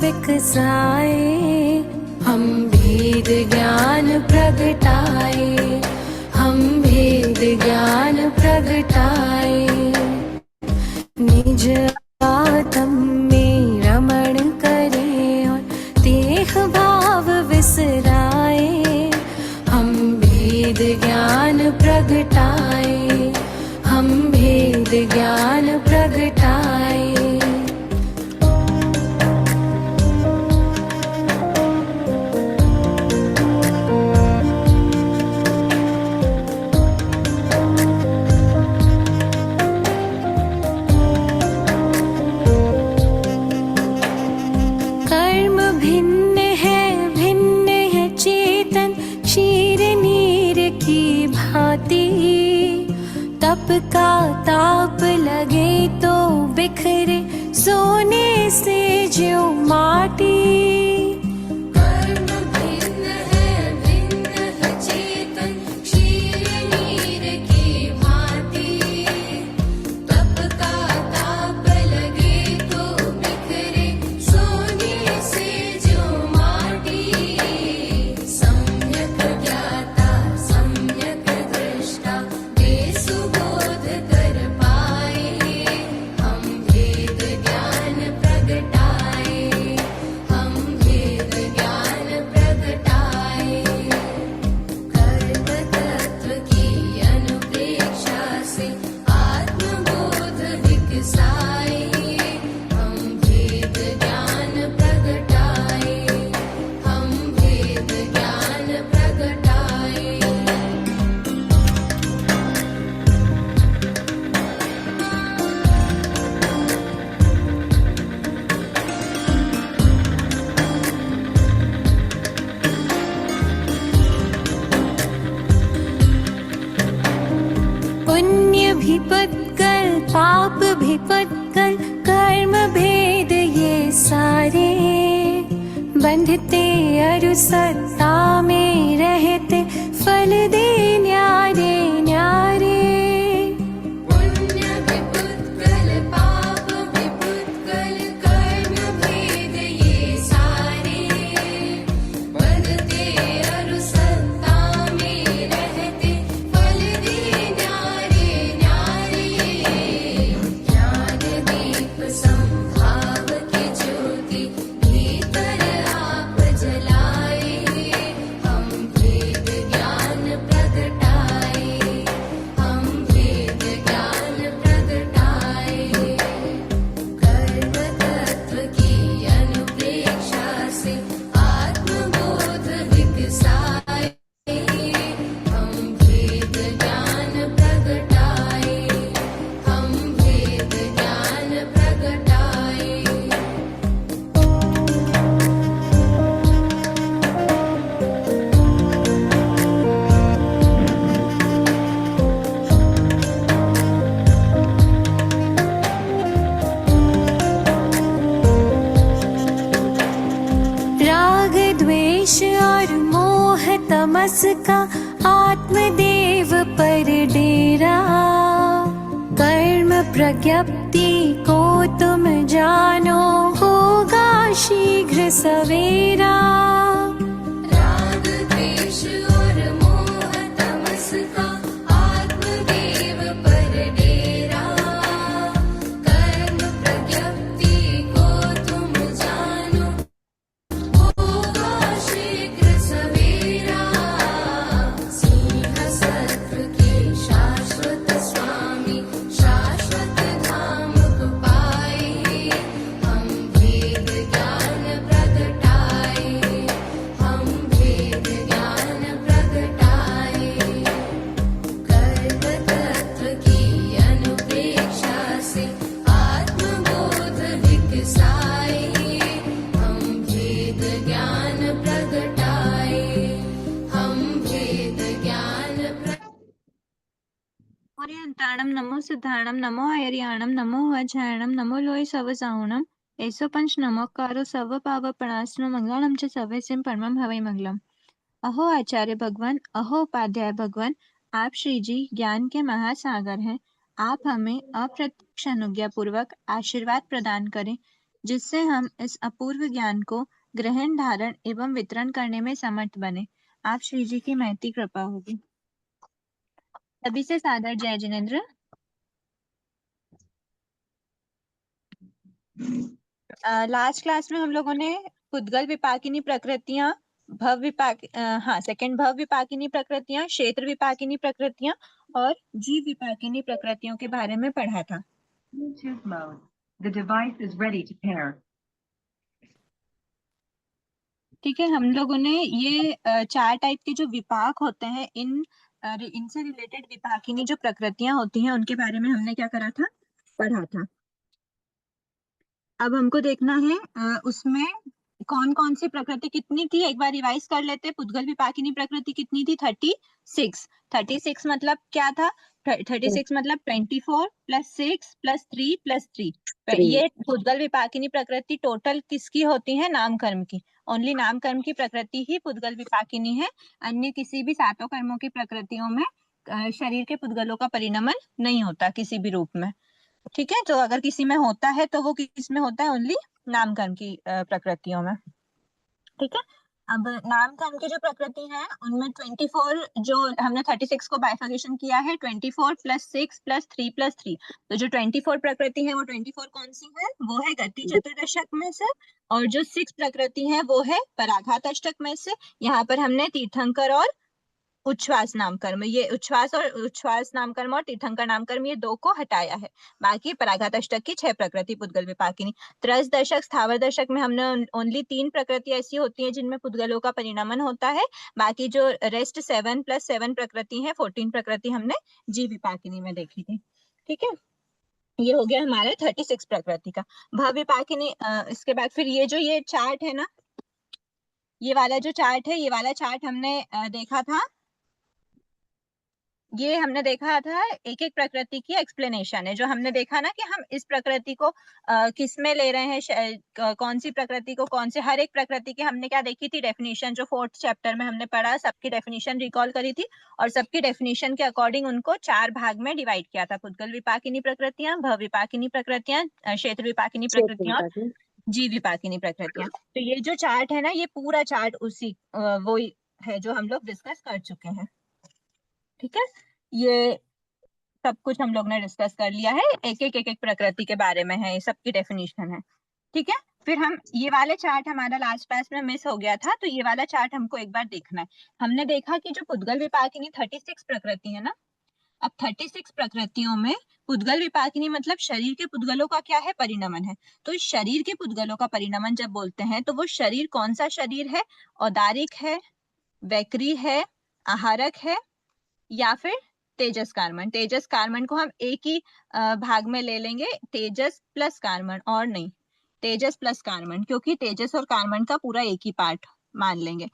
विकसाए, हम भेद ज्ञान प्रगटाए, हम भेद ज्ञान प्रगटाए। निज आत्म में रमण करें और देह भाव विसराए, हम भेद ज्ञान प्रगटाए, हम भेद ज्ञान प्रगटाए। कर्म भिन्न है चेतन, क्षीर नीर की भांति। तप का ताप लगे तो बिखरे, सोने से ज्यों माटी। कर्म भिन्न है चेतन, क्षीर नीर की भांति। तप का ताप लगे तो बिखरे, सोने से ज्यों माटी। सम्यक ज्ञाता सम्यक दृष्टा, वे सुबोध कर पाए, हम भेद ज्ञान प्रगटाए, हम भेद ज्ञान प्रगटाए। कर्म तत्व की अनुप्रेक्षा से आत्मबोध विकसाए, हम भेद ज्ञान प्रगटाए, हम भेद ज्ञान प्रगटाए। पुण्य भी पुत्कल पाप भी पुत्कल, कर्म भेद ये सारे। बंधते अरु सत्ता में रहते, फल दे न्यारे न्यारे। पुण्य भी पुत्कल पाप भी पुत्कल, कर्म भेद ये सारे। बंधते अरु सत्ता में रहते, फल दे न्यारे न्यारे। ज्ञान दीप संभाव की ज्योति, भीतर आप जलाए, हम भेद ज्ञान प्रगटाए, हम भेद ज्ञान प्रगटाए। कर्म तत्व की अनुप्रेक्षा से आत्मबोध विकसाए, हम भेद ज्ञान प्रगटाए, हम भेद ज्ञान प्रगटाए। राग द्वेष और मोह तमस का आत्मदेव पर डेरा। कर्म प्रज्ञप्ति को तुम जानो, होगा शीघ्र सवेरा। राग द्वेष और मोह तमस का आत्मदेव पर डेरा। कर्म प्रज्ञप्ति को तुम जानो, होगा शीघ्र सवेरा। सिंह सत्व के शाश्वत स्वामी, शाश्वत धाम को पाए, हम भेद ज्ञान प्रगटाए, हम भेद ज्ञान प्रगटाए। कर्म तत्व की अनुप्रेक्षा से आत्मबोध विकसाए, हम भेद ज्ञान प्रगटाए, हम भेद ज्ञान ओरियंताणम नमो सिद्धाणम नमो आयर्याणम नमो वज्रायणम नमो लोय सवजाऊणम ऐसो पंच नमोकारो सर्व पाव प्रणाश्नो मंगलम च सर्वेसिम परमम हवै मंगलम। अहो आचार्य भगवान, अहो उपाध्याय भगवान, आप श्री जी ज्ञान के महासागर हैं। आप हमें अप्रत्यक्ष अनुज्ञा पूर्वक आशीर्वाद प्रदान करें जिससे हम इस अपूर्व ज्ञान को ग्रहण, धारण एवं वितरण करने में समर्थ बने। आप श्री जी की महती कृपा होगी। सभी से सादर जय जिनेन्द्र। लास्ट क्लास में हम लोगों ने पुद्गल विपाकिनी प्रकृतियां, सेकंड भव विपाकिनी प्रकृतियां, क्षेत्र विपाकिनी प्रकृतियां और जीव विपाकिनी प्रकृतियों के बारे में पढ़ा था। Bluetooth mode. The device is ready to pair. ठीक है, हम लोगों ने ये चार टाइप के जो विपाक होते हैं, इनसे रिलेटेड विपाकिनी जो प्रकृतियां होती हैं उनके बारे में हमने क्या करा था, पढ़ा था। अब हमको देखना है उसमें कौन कौन सी प्रकृति कितनी थी, एक बार रिवाइज कर लेते हैं। पुद्गल विपाकिनी प्रकृति कितनी थी, 36। 36 मतलब क्या था, 36 मतलब 24 + 6 + 3 + 3। ये पुद्गल विपाकिनी प्रकृति टोटल किसकी होती है, नाम कर्म की। ओनली नाम कर्म की प्रकृति ही पुद्गल विपाकिनी है। अन्य किसी भी सातों कर्मों की प्रकृतियों में शरीर के पुद्गलों का परिणमन नहीं होता किसी भी रूप में। ठीक है, तो अगर किसी में होता है तो वो किस में होता है, ओनली नाम कर्म की प्रकृतियों में। ठीक है, अब नाम कर्म की जो प्रकृति है उनमें 24, जो हमने 36 को बाइफर्केशन किया है, 24 + 6 + 3 + 3। तो जो 24 प्रकृति है वो 24 कौन सी है, वो है गति चतुर्दशक में से, और जो 6 प्रकृति है वो है पराघात अष्टक में से। यहाँ पर हमने तीर्थंकर और उच्छ्वास नाम कर्म, ये उच्छ्वास नाम कर्म और तीर्थंकर नाम कर्म, ये दो को हटाया है। बाकी पराघात अष्टक की 6 प्रकृति पुद्गल विपाकिनी। त्रस दशक, स्थावर दशक में हमने ओनली 3 प्रकृति ऐसी होती है जिनमें पुद्गलों का परिणमन होता है। बाकी जो रेस्ट 7 + 7 प्रकृति है, 14 प्रकृति हमने जीव विपाकिनी में देखी थी। ठीक है, ये हो गया हमारा 36 प्रकृति का भव विपाकिनी। इसके बाद फिर ये चार्ट है ना, ये वाला जो चार्ट है, ये वाला चार्ट हमने देखा था। ये हमने देखा था एक एक प्रकृति की एक्सप्लेनेशन है, जो हमने देखा ना कि हम इस प्रकृति को किस में ले रहे हैं, कौन सी प्रकृति को कौन से, हर एक प्रकृति की हमने क्या देखी थी, डेफिनेशन, जो 4th चैप्टर में हमने पढ़ा, सबकी डेफिनेशन रिकॉल करी थी और सबकी डेफिनेशन के अकॉर्डिंग उनको 4 भाग में डिवाइड किया था। पुद्गल विपाकिनी प्रकृतियां, भव विपाकिनी प्रकृतियां, क्षेत्र विपाकिनी प्रकृतियां, जीव विपाकिनी प्रकृतियां। तो ये जो चार्ट है ना, ये पूरा चार्ट उसी वो है जो हम लोग डिस्कस कर चुके हैं। ठीक है, ये सब कुछ हम लोग ने डिस्कस कर लिया है, एक एक प्रकृति के बारे में है, सबकी डेफिनेशन है। ठीक है, फिर हम ये वाले चार्ट हमारा लास्ट क्लास में मिस हो गया था, तो ये वाला चार्ट हमको एक बार देखना है। हमने देखा कि जो पुद्गल विपाकिनी 36 प्रकृति है ना, अब 36 प्रकृतियों में पुद्गल विपाकिनी मतलब शरीर के पुद्गलों का क्या है, परिणमन है। तो इस शरीर के पुद्गलों का परिणमन जब बोलते हैं तो वो शरीर कौन सा शरीर है, औदारिक है, वैक्री है, आहारक है, या फिर तेजस कार्मण। तेजस कार्मण को हम एक ही भाग में ले लेंगे, तेजस प्लस कार्मण, और नहीं तेजस प्लस कार्मण, क्योंकि तेजस और कार्मण का पूरा एक ही पार्ट मान लेंगे।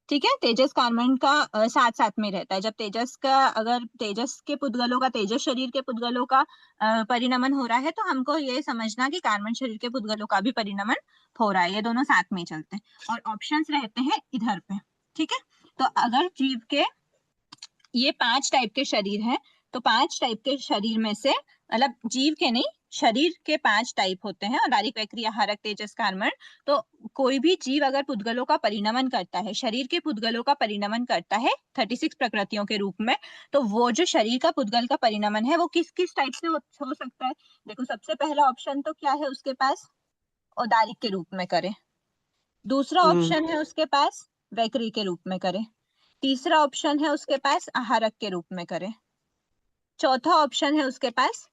ठीक है, तेजस कार्मण का साथ साथ में रहता है। जब तेजस का, अगर तेजस के पुद्गलों का, तेजस शरीर के पुद्गलों का परिणमन हो रहा है, तो हमको ये समझना कि कार्मण शरीर के पुद्गलों का भी परिणमन हो रहा है, ये दोनों साथ में चलते हैं और ऑप्शंस रहते हैं इधर पे। ठीक है, तो अगर जीव के ये 5 टाइप के शरीर हैं, तो 5 टाइप के शरीर में से, मतलब जीव के नहीं, शरीर के 5 टाइप होते हैं, औदारिक, वैक्री, आहारक, तेजस, कार्मण। तो कोई भी जीव अगर पुद्गलों का परिणमन करता है, शरीर के पुद्गलों का परिणमन करता है 36 प्रकृतियों के रूप में, तो वो जो शरीर का पुद्गल का परिणमन है वो किस किस टाइप से हो सकता है। देखो, सबसे पहला ऑप्शन तो क्या है उसके पास, औदारिक के रूप में करे। दूसरा ऑप्शन है उसके पास वैक्री के रूप में करे। तीसरा ऑप्शन है उसके पास आहारक के रूप में करे। चौथा ऑप्शन है उसके पास,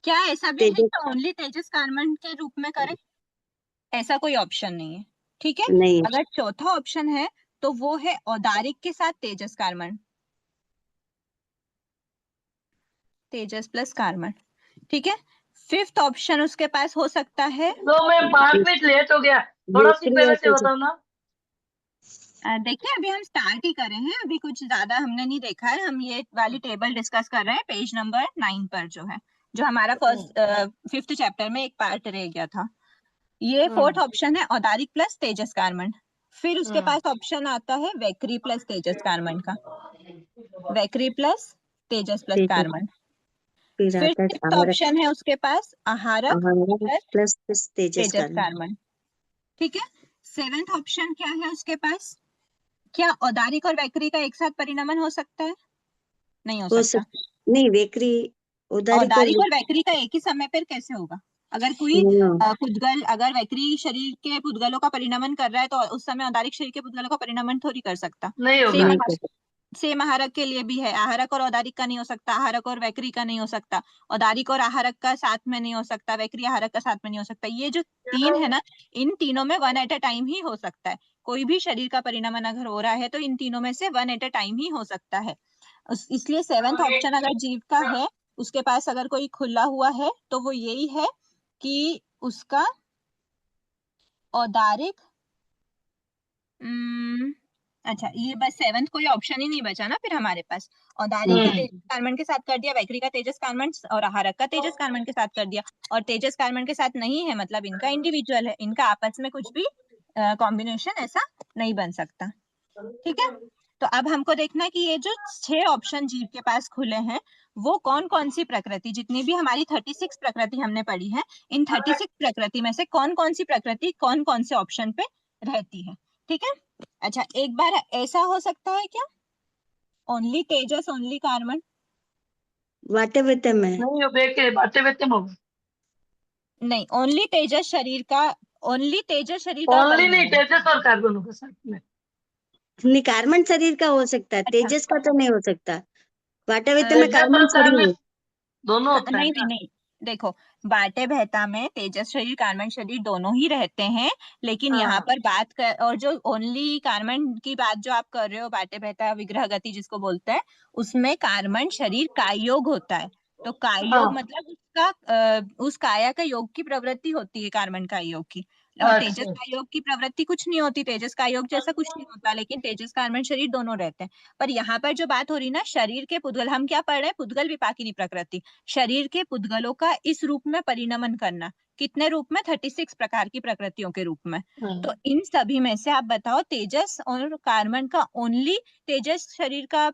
क्या ऐसा भी है कि ओनली तेजस कार्मण के रूप में करे, ऐसा कोई ऑप्शन नहीं है। ठीक है, नहीं। अगर चौथा ऑप्शन है तो वो है औदारिक के साथ तेजस कार्मण, तेजस प्लस कार्मण। ठीक है, फिफ्थ ऑप्शन उसके पास हो सकता है, तो मैं 5 मिनट लेट हो गया, थोड़ा सी पहले से बताओ ना। देखिए अभी हम स्टार्ट ही कर रहे हैं, अभी कुछ ज्यादा हमने नहीं देखा है, हम ये वाली टेबल डिस्कस कर रहे हैं पेज नंबर 9 पर, जो है, जो हमारा 5th चैप्टर में एक पार्ट रह गया था। ये 4th ऑप्शन है औदारिक प्लस तेजस कार्मण। फिर उसके पास ऑप्शन आता है वैक्री प्लस तेजस कार्मण का, वैक्री प्लस तेजस प्लस कार्मण। फिर फिर आता है सिक्स्थ आहारक ऑप्शन है उसके पास आहारक प्लस तेजस तेजस कर्म। कार्बन। ठीक है। सेवेंथ ऑप्शन क्या है उसके पास? क्या औदारिक और वैक्री का एक साथ परिणमन हो सकता है? नहीं हो सकता। नहीं, वेकरी औदारिक औदारिक और वैक्री का एक ही समय पर कैसे होगा? अगर कोई हाँ, पुद्गल अगर वैक्री शरीर के पुद्गलों का परिणमन कर रहा है तो उस समय औदारिक शरीर के पुद्गलों का परिणमन थोड़ी कर सकता। नहीं होगा। सेम नहीं कर सकते। सेम आहारक के लिए भी है, आहारक और औदारिक का नहीं हो सकता, आहारक और वैक्री का नहीं हो सकता, औदारिक और आहारक का साथ में नहीं हो सकता, वैक्री आहारक का साथ में नहीं हो सकता। ये जो तीन है ना, इन तीनों में वन एट अ टाइम ही हो सकता है। कोई भी शरीर का परिणमन अगर हो रहा है तो इन तीनों में से वन एट अ टाइम ही हो सकता है। इसलिए सेवेंथ ऑप्शन अगर जीव का है, उसके पास अगर कोई खुला हुआ है तो वो यही है कि उसका औदारिक अच्छा, ये बस सेवंथ कोई ऑप्शन ही नहीं बचा ना फिर हमारे पास। औदारिक का तेजस कार्बन के साथ कर दिया, वैक्री का तेजस कार्बन और आहारक का तेजस कार्बन के साथ कर दिया, और तेजस कार्बन के साथ नहीं है मतलब इनका इंडिविजुअल है, इनका आपस में कुछ भी कॉम्बिनेशन ऐसा नहीं बन सकता। ठीक है। तो अब हमको देखना है कि ये जो 6 ऑप्शन जीव के पास खुले हैं वो कौन कौन सी प्रकृति, जितनी भी हमारी 36 प्रकृति हमने पढ़ी है, इन 36 प्रकृति में से कौन कौन सी प्रकृति कौन कौन से ऑप्शन पे रहती है। ठीक है। अच्छा, एक बार ऐसा हो सकता है क्या, ओनली तेजस ओनली कार्बन? वाटे वेते में नहीं हो बेके बातें बेते में होगा। नहीं, ओनली तेजस शरीर का, ओनली तेजस शरीर का ओनली नहीं, परिणमन। तेजस और कार्बन होगा साथ में। नहीं, कार्बन शरीर का हो सकता है, अच्छा, तेजस का तो नहीं हो सकता। वाटे वेते में तेजस कार्बन और शरीर कार्बन है। दोनों होता है नहीं ना। नहीं, देखो, बाटे बहता में तेजस शरीर कार्बन शरीर दोनों ही रहते हैं, लेकिन यहाँ पर बात कर, और जो ओनली कार्बन की बात जो आप कर रहे हो, बाटे बहता विग्रह गति जिसको बोलते हैं, उसमें कार्बन शरीर कायोग होता है। तो कायोग मतलब उसका उस काया का योग की प्रवृत्ति होती है, कार्बन का योग की। और तेजस अच्छा। का योग की प्रवृत्ति कुछ नहीं होती, तेजस का योग जैसा कुछ नहीं होता, लेकिन तेजस कार्बन शरीर दोनों रहते हैं। पर यहाँ पर जो बात हो रही ना, शरीर के पुद्गल, हम क्या पढ़ रहे हैं, पुद्गल विपाकिनी प्रकृति, शरीर के पुद्गलों का इस रूप में परिणमन करना। कितने रूप में? 36 प्रकार की प्रकृतियों के रूप में। तो इन सभी में से आप बताओ, तेजस और कार्बन का ओनली तेजस शरीर का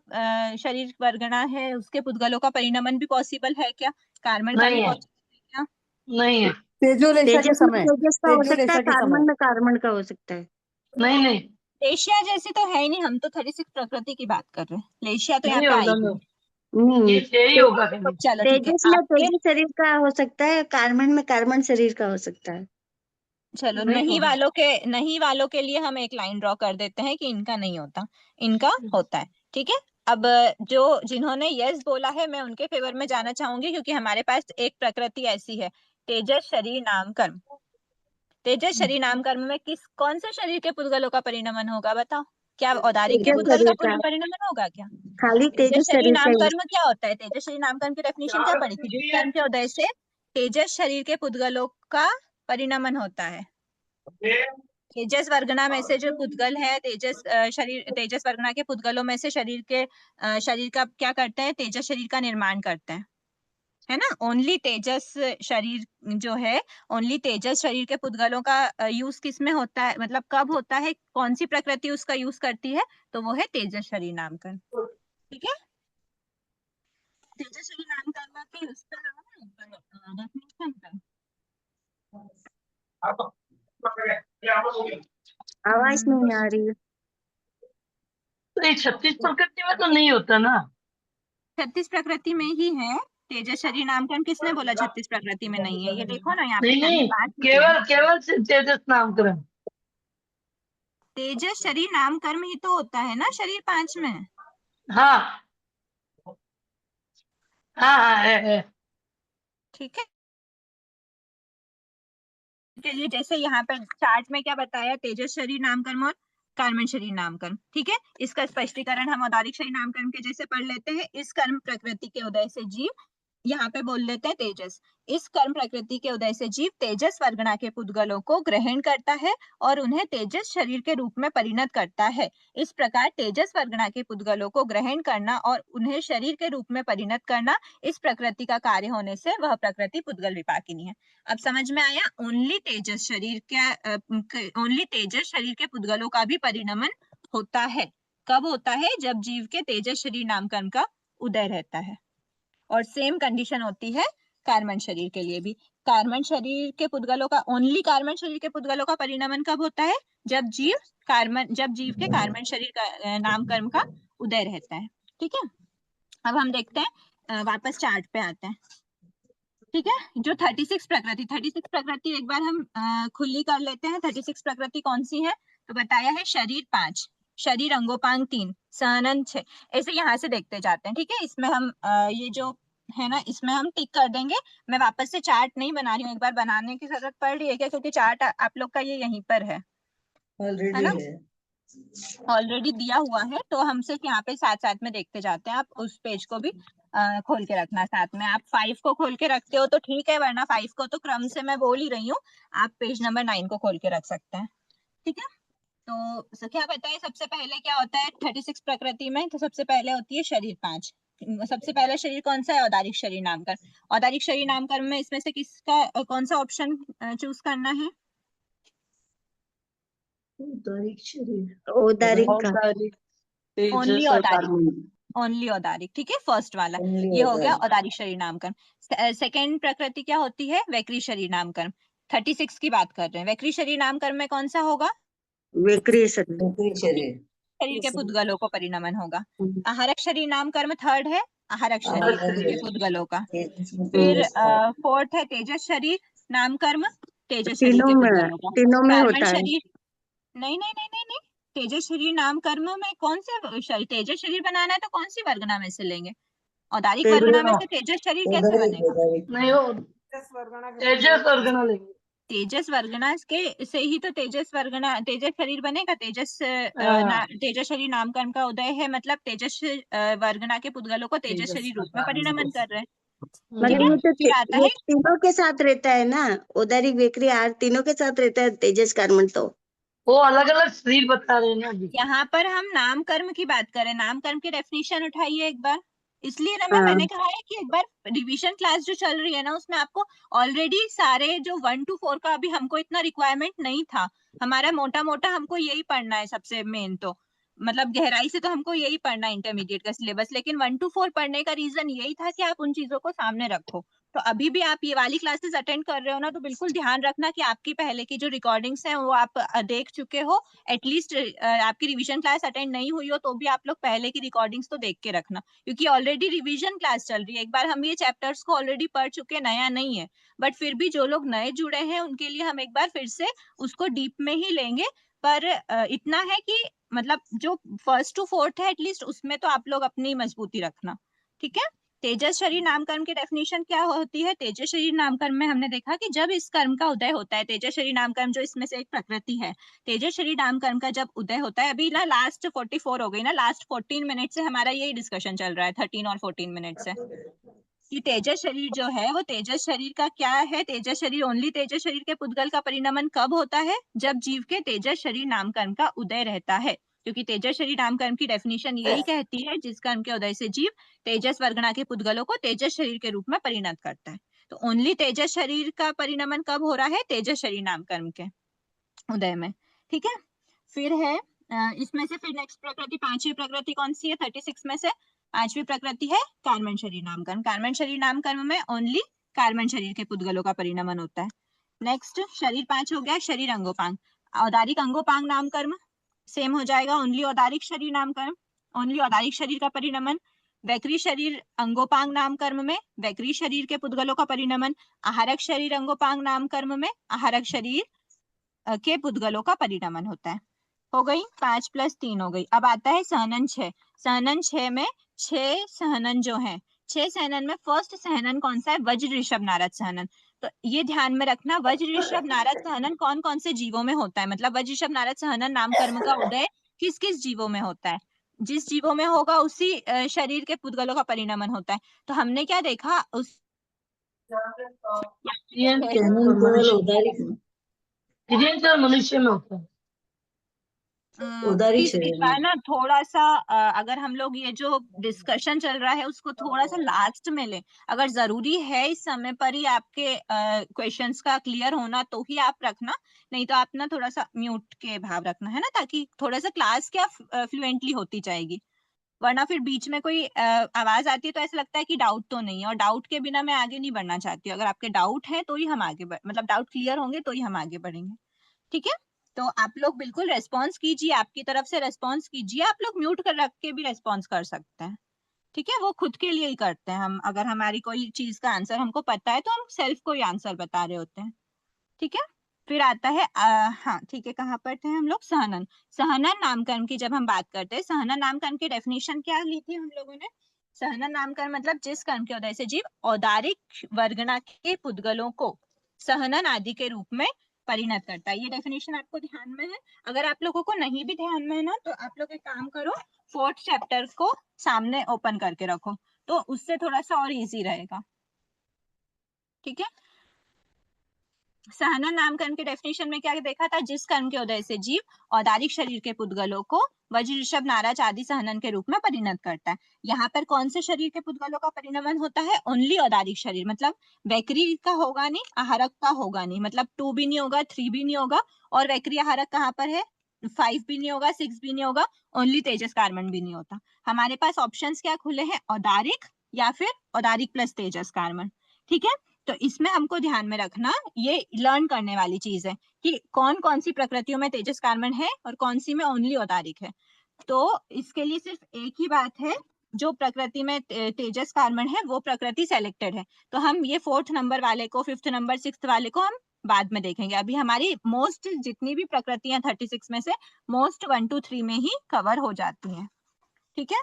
शरीर वर्गना है, उसके पुद्गलों का परिणमन भी पॉसिबल है क्या? कार्बन का भी नहीं है, पॉसिबल है क्या? नहीं है, तेजोलेशा के तेजस में समय, तेजस का हो सकता है, तेजोलेशा के समय। कार्बन में कार्बन का हो सकता है। नहीं नहीं, लेशिया जैसी तो है ही नहीं, हम तो 36 प्रकृति की बात कर रहे हैं, लेशिया तो यहाँ नहीं पे होगा, आएगी। नहीं, ये यही होगा कभी। चलो ठीक है, तेजस में आपके, तेजस शरीर का हो सकता है, कार्बन में कार्बन शरीर का हो सकता है। चलो नहीं नहीं होगा। वालों के, नहीं वालों के लिए हम एक लाइन ड्रॉ कर देते हैं कि इनका नहीं होता, इनका होता है। ठीक है। अब जो जिन्होंने यस बोला है, मैं उनके फेवर में जाना चाहूंगी, क्योंकि हमारे पास एक प्रकृति ऐसी है, तेजस शरीर नाम कर्म। तेजस शरीर नाम कर्म में किस कौन से शरीर के पुद्गलों का परिणमन होगा, बताओ? क्या औदारिक के तेजस पुद्गल का शरीर का, परिणमन होगा क्या? खाली तेजस तेजस शरीर शरीर का नाम ही। कर्म क्या होता है? तेजस शरीर नाम कर्म की डेफिनेशन क्या पड़ी थी? जिस कर्म के उदय से तेजस शरीर के पुद्गलों का परिणमन होता है। तेजस वर्गना में से जो पुद्गल है, तेजस शरीर, तेजस वर्गना के पुद्गलों में से शरीर के शरीर का क्या करते हैं? तेजस शरीर का निर्माण करते हैं, है ना। ओनली तेजस शरीर जो है, ओनली तेजस शरीर के पुद्गलों का यूज किस में होता है, मतलब कब होता है, कौन सी प्रकृति उसका यूज करती है? तो वो है तेजस शरीर नामकरण। ठीक है। तेजस शरीर नामकरण के उस पर definition पे। आवाज नहीं आ रही है। तो ये 36 प्रकृति में तो नहीं होता ना। 36 प्रकृति में ही है तेजस शरीर नामकरण। किसने बोला 36 प्रकृति में नहीं है? ये देखो ना, यहाँ पे नहीं पहले नहीं, बात हो रही है। केवल केवल तेजस नामकरण। तेजस शरीर नाम कर्म ही तो होता है ना, शरीर 5 में। हाँ हाँ हाँ, है। ठीक है। चलिए, जैसे यहाँ पर चार्ट में क्या बताया, तेजस शरीर नाम कर्म और कार्बन शरीर नाम कर्म। ठीक है। इसका स्पष्टीकरण हम औदारिक शरीर नाम कर्म के जैसे पढ़ लेते हैं। इस कर्म प्रकृति के उदय से जीव, यहाँ पे बोल लेते हैं तेजस, इस कर्म प्रकृति के उदय से जीव तेजस वर्गना के पुद्गलों को ग्रहण करता है और उन्हें तेजस शरीर के रूप में परिणत करता है। इस प्रकार तेजस वर्गना के पुद्गलों को ग्रहण करना और उन्हें शरीर के रूप में परिणत करना इस प्रकृति का कार्य होने से वह प्रकृति पुद्गल विपाकिनी है। अब समझ में आया? ओनली तेजस शरीर का, ओनली तेजस शरीर के पुद्गलों का भी परिणमन होता है। कब होता है? जब जीव के तेजस शरीर नाम कर्म का उदय रहता है। और सेम कंडीशन होती है कार्बन शरीर के लिए भी। कार्बन शरीर के पुद्गलों का ओनली कार्बन शरीर के पुद्गलों का परिणमन कब होता है? जब जीव के कार्बन शरीर का नामकरण का उदय रहता है। ठीक है, अब हम देखते हैं, वापस चार्ट पे आते हैं। ठीक है, जो 36 प्रकृति एक बार हम खुली कर लेते हैं। 36 प्रकृति कौन सी है? तो बताया है शरीर 5, शरीर अंगोपांग 3, सहनन 6। ऐसे यहाँ से देखते जाते हैं। ठीक है, इसमें हम ये जो है ना, इसमें हम टिक कर देंगे। मैं वापस से चार्ट नहीं बना रही हूँ, एक बार बनाने की जरूरत पड़ रही है क्या? क्योंकि चार्ट आप लोग का ये यहीं पर है ना, ऑलरेडी दिया हुआ है। तो हम सिर्फ यहाँ पे साथ साथ में देखते जाते हैं। आप उस पेज को भी खोल के रखना साथ में। आप 5 को खोल के रखते हो तो ठीक है, वरना 5 को तो क्रम से मैं बोल ही रही हूँ, आप पेज नंबर 9 को खोल के रख सकते हैं। ठीक है, तो क्या पता है सबसे पहले क्या होता है 36 प्रकृति में? तो सबसे पहले होती है शरीर 5। सबसे पहला शरीर कौन सा है? औदारिक शरीर नामकरण। औदारिक शरीर नामकरण में इसमें से किसका कौन सा ऑप्शन चूज करना है? औदारिक का। ओनली औदारिक, ओनली औदारिक। ठीक है, फर्स्ट वाला ये हो गया औदारिक शरीर नामकरण। सेकंड प्रकृति क्या होती है? वैक्री शरीर नामकरण। 36 की बात कर रहे हैं। वैक्री शरीर नामकरण में कौन सा होगा? विक्रिय शरीर। शरीर के पुद्गलों को परिणमन होगा। आहारक शरीर नामकर्म थर्ड है, आहारक शरीर के पुद्गलों का। फिर फोर्थ है तेजस शरीर नामकर्म, तेजस शरीर के पुद्गलों का। तीनों में कार्बन होता है। शरीर नहीं नहीं नहीं नहीं नहीं, तेजस शरीर नामकर्म में कौन से शरीर? तेजस शरीर बनाना है तो कौन सी वर्गना में से लेंगे? औदारिक वर्गना में से तेजस शरीर कैसे बनेगा? नहीं हो तेजस वर्गना लेंगे। तेजस वर्गना के से ही तो तेजस शरीर बनेगा। तेजस शरीर नामकरण का उदय है, मतलब तेजस वर्गना के पुद्गलों को तेजस शरीर रूप में परिणमन कर रहे हैं। ठीक मतलब है, ये तो फिर आता ये है, तीनों के साथ रहता है ना, औदारिक विक्रिय आहार तीनों के साथ रहता है तेजस कार्बन। तो वो अलग अलग शरीर बता रहे हैं ना अभी। यहाँ पर हम नाम कर्म की बात करें। नाम कर्म की डेफिनेशन उठाइए एक बार। इसलिए ना हाँ। मैंने कहा है कि एक बार रिवीजन क्लास जो चल रही है ना, उसमें आपको ऑलरेडी सारे जो 1 to 4 का अभी हमको इतना रिक्वायरमेंट नहीं था। हमारा मोटा मोटा हमको यही पढ़ना है सबसे मेन, तो मतलब गहराई से तो हमको यही पढ़ना है इंटरमीडिएट का सिलेबस। लेकिन 1 to 4 पढ़ने का रीजन यही था कि आप उन चीजों को सामने रखो। तो अभी भी आप ये वाली क्लासेस अटेंड कर रहे हो ना, तो बिल्कुल ध्यान रखना कि आपकी पहले की जो रिकॉर्डिंग्स हैं वो आप देख चुके हो। एटलीस्ट आपकी रिवीजन क्लास अटेंड नहीं हुई हो तो भी आप लोग पहले की रिकॉर्डिंग्स तो देख के रखना, क्योंकि ऑलरेडी रिवीजन क्लास चल रही है। एक बार हम ये चैप्टर्स को ऑलरेडी पढ़ चुके, नया नहीं है। बट फिर भी जो लोग नए जुड़े हैं उनके लिए हम एक बार फिर से उसको डीप में ही लेंगे। पर इतना है कि मतलब जो 1st to 4th है एटलीस्ट उसमें तो आप लोग अपनी मजबूती रखना। ठीक है, तेजस शरीर नामकरण की डेफिनेशन क्या होती है? तेजस शरीर नामकरण में हमने देखा कि जब इस कर्म का उदय होता है, तेजस शरीर नामकरण जो इसमें से एक प्रकृति है, तेजस शरीर नामकरण का जब उदय होता है, अभी ना लास्ट 44 हो गई ना, लास्ट 14 मिनट से हमारा यही डिस्कशन चल रहा है, 13 और 14 मिनट से, कि तेजस शरीर जो है वो तेजस शरीर का क्या है? तेजस शरीर ओनली तेजस शरीर के पुद्गल का परिणमन कब होता है? जब जीव के तेजस शरीर नामकरण का उदय रहता है। क्योंकि तेजस शरीर नामकरण की डेफिनेशन यही कहती है, जिस कर्म के उदय से जीव तेजस वर्गना के पुद्गलों को तेजस शरीर के रूप में परिणत करता है। तो ओनली तेजस शरीर का परिणमन कब हो रहा है? तेजस शरीर नामकरण के उदय में। ठीक है, फिर है इसमें से फिर नेक्स्ट प्रकृति, पांचवी प्रकृति कौन सी है 36 में से? पांचवी प्रकृति है कार्बन शरीर नामकरण। कार्बन शरीर नामकरण में ओनली कार्बन शरीर के पुद्गलों का परिणमन होता है। नेक्स्ट शरीर 5 हो गया, शरीर अंगोपांग। औदारिक अंगोपांग नामकरण सेम हो जाएगा, ओनली औदारिक शरीर नामकरण, ओनली औदारिक शरीर का परिणमन। वैक्री शरीर अंगोपांग नामकर्म में वैक्री शरीर के पुद्गलों का परिणमन। आहारक शरीर अंगोपांग नामकर्म में आहारक शरीर के पुद्गलों का परिणमन होता है। हो गई 5 + 3 हो गई। अब आता है सहनन 6। सहनन 6 में 6 सहनन जो है, 6 सहनन में फर्स्ट सहनन कौन सा है? वज्र ऋषभ नारद सहनन। तो ये ध्यान में रखना, वज्र ऋषभ नारद सहनन कौन कौन से जीवों में होता है, मतलब वज्र ऋषभ नारद सहनन नाम कर्म का उदय किस किस जीवों में होता है? जिस जीवों में होगा उसी शरीर के पुद्गलों का परिणमन होता है। तो हमने क्या देखा उस मनुष्य में होता है। प्लीज इस बार ना थोड़ा सा अगर हम लोग ये जो डिस्कशन चल रहा है उसको थोड़ा सा लास्ट में ले। अगर जरूरी है इस समय पर ही आपके क्वेश्चंस का क्लियर होना तो ही आप रखना, नहीं तो आप ना थोड़ा सा म्यूट के भाव रखना, है ना, ताकि थोड़ा सा क्लास क्या फ्लुएंटली होती जाएगी। वरना फिर बीच में कोई आवाज आती है तो ऐसा लगता है कि डाउट तो नहीं है, और डाउट के बिना मैं आगे नहीं बढ़ना चाहती हूँ। अगर आपके डाउट है तो ही हम आगे मतलब डाउट क्लियर होंगे तो ही हम आगे बढ़ेंगे। ठीक है, तो आप लोग बिल्कुल रेस्पॉन्स कीजिए, आपकी तरफ से रेस्पॉन्स कीजिए। आप लोग म्यूट कर रख के भी रेस्पॉन्स कर सकते हैं। ठीक है, वो खुद के लिए ही करते हैं। हम अगर हमारी कोई चीज का आंसर हमको पता है तो हम सेल्फ को ही आंसर बता रहे होते हैं। ठीक है, फिर आता है हाँ ठीक है, कहाँ पर थे हम लोग? सहनन। सहनन नामकरण की जब हम बात करते हैं, सहनन नामकरण की डेफिनेशन क्या ली थी हम लोगों ने? सहनन नामकरण मतलब जिस कर्म के उदय से जीव औदारिक वर्गना के पुद्गलों को सहनन आदि के रूप में परिणत करता है। ये डेफिनेशन आपको ध्यान में है? अगर आप लोगों को नहीं भी ध्यान में है ना, तो आप लोग एक काम करो, 4th चैप्टर को सामने ओपन करके रखो, तो उससे थोड़ा सा और इजी रहेगा। ठीक है, सहनन नामकरण के डेफिनेशन में क्या देखा था? जिस कर्म के उदय से जीव औदारिक शरीर के पुद्गलों को वज्र, ऋषभ, नाराज आदि सहनन के रूप में परिणत करता है। यहाँ पर कौन से शरीर के पुद्गलों का परिणमन होता है? ओनली औदारिक शरीर, मतलब वैक्री का होगा नहीं, आहारक का होगा नहीं, मतलब 2 भी नहीं होगा, 3 भी नहीं होगा, और वैक्री आहारक कहाँ पर है? 5 भी नहीं होगा, 6 भी नहीं होगा, ओनली तेजस कार्बन भी नहीं होता। हमारे पास ऑप्शंस क्या खुले हैं? औदारिक या फिर औदारिक प्लस तेजस कार्बन। ठीक है, तो इसमें हमको ध्यान में रखना, ये लर्न करने वाली चीज है कि कौन कौन सी प्रकृतियों में तेजस कार्बन है और कौन सी में ओनली औदारिक है। तो इसके लिए सिर्फ एक ही बात है, जो प्रकृति में तेजस कार्बन है वो प्रकृति सेलेक्टेड है। तो हम ये 4th नंबर वाले को, 5th नंबर, 6th वाले को हम बाद में देखेंगे। अभी हमारी मोस्ट जितनी भी प्रकृतियां 36 में से मोस्ट 1 to 3 में ही कवर हो जाती हैं। ठीक है,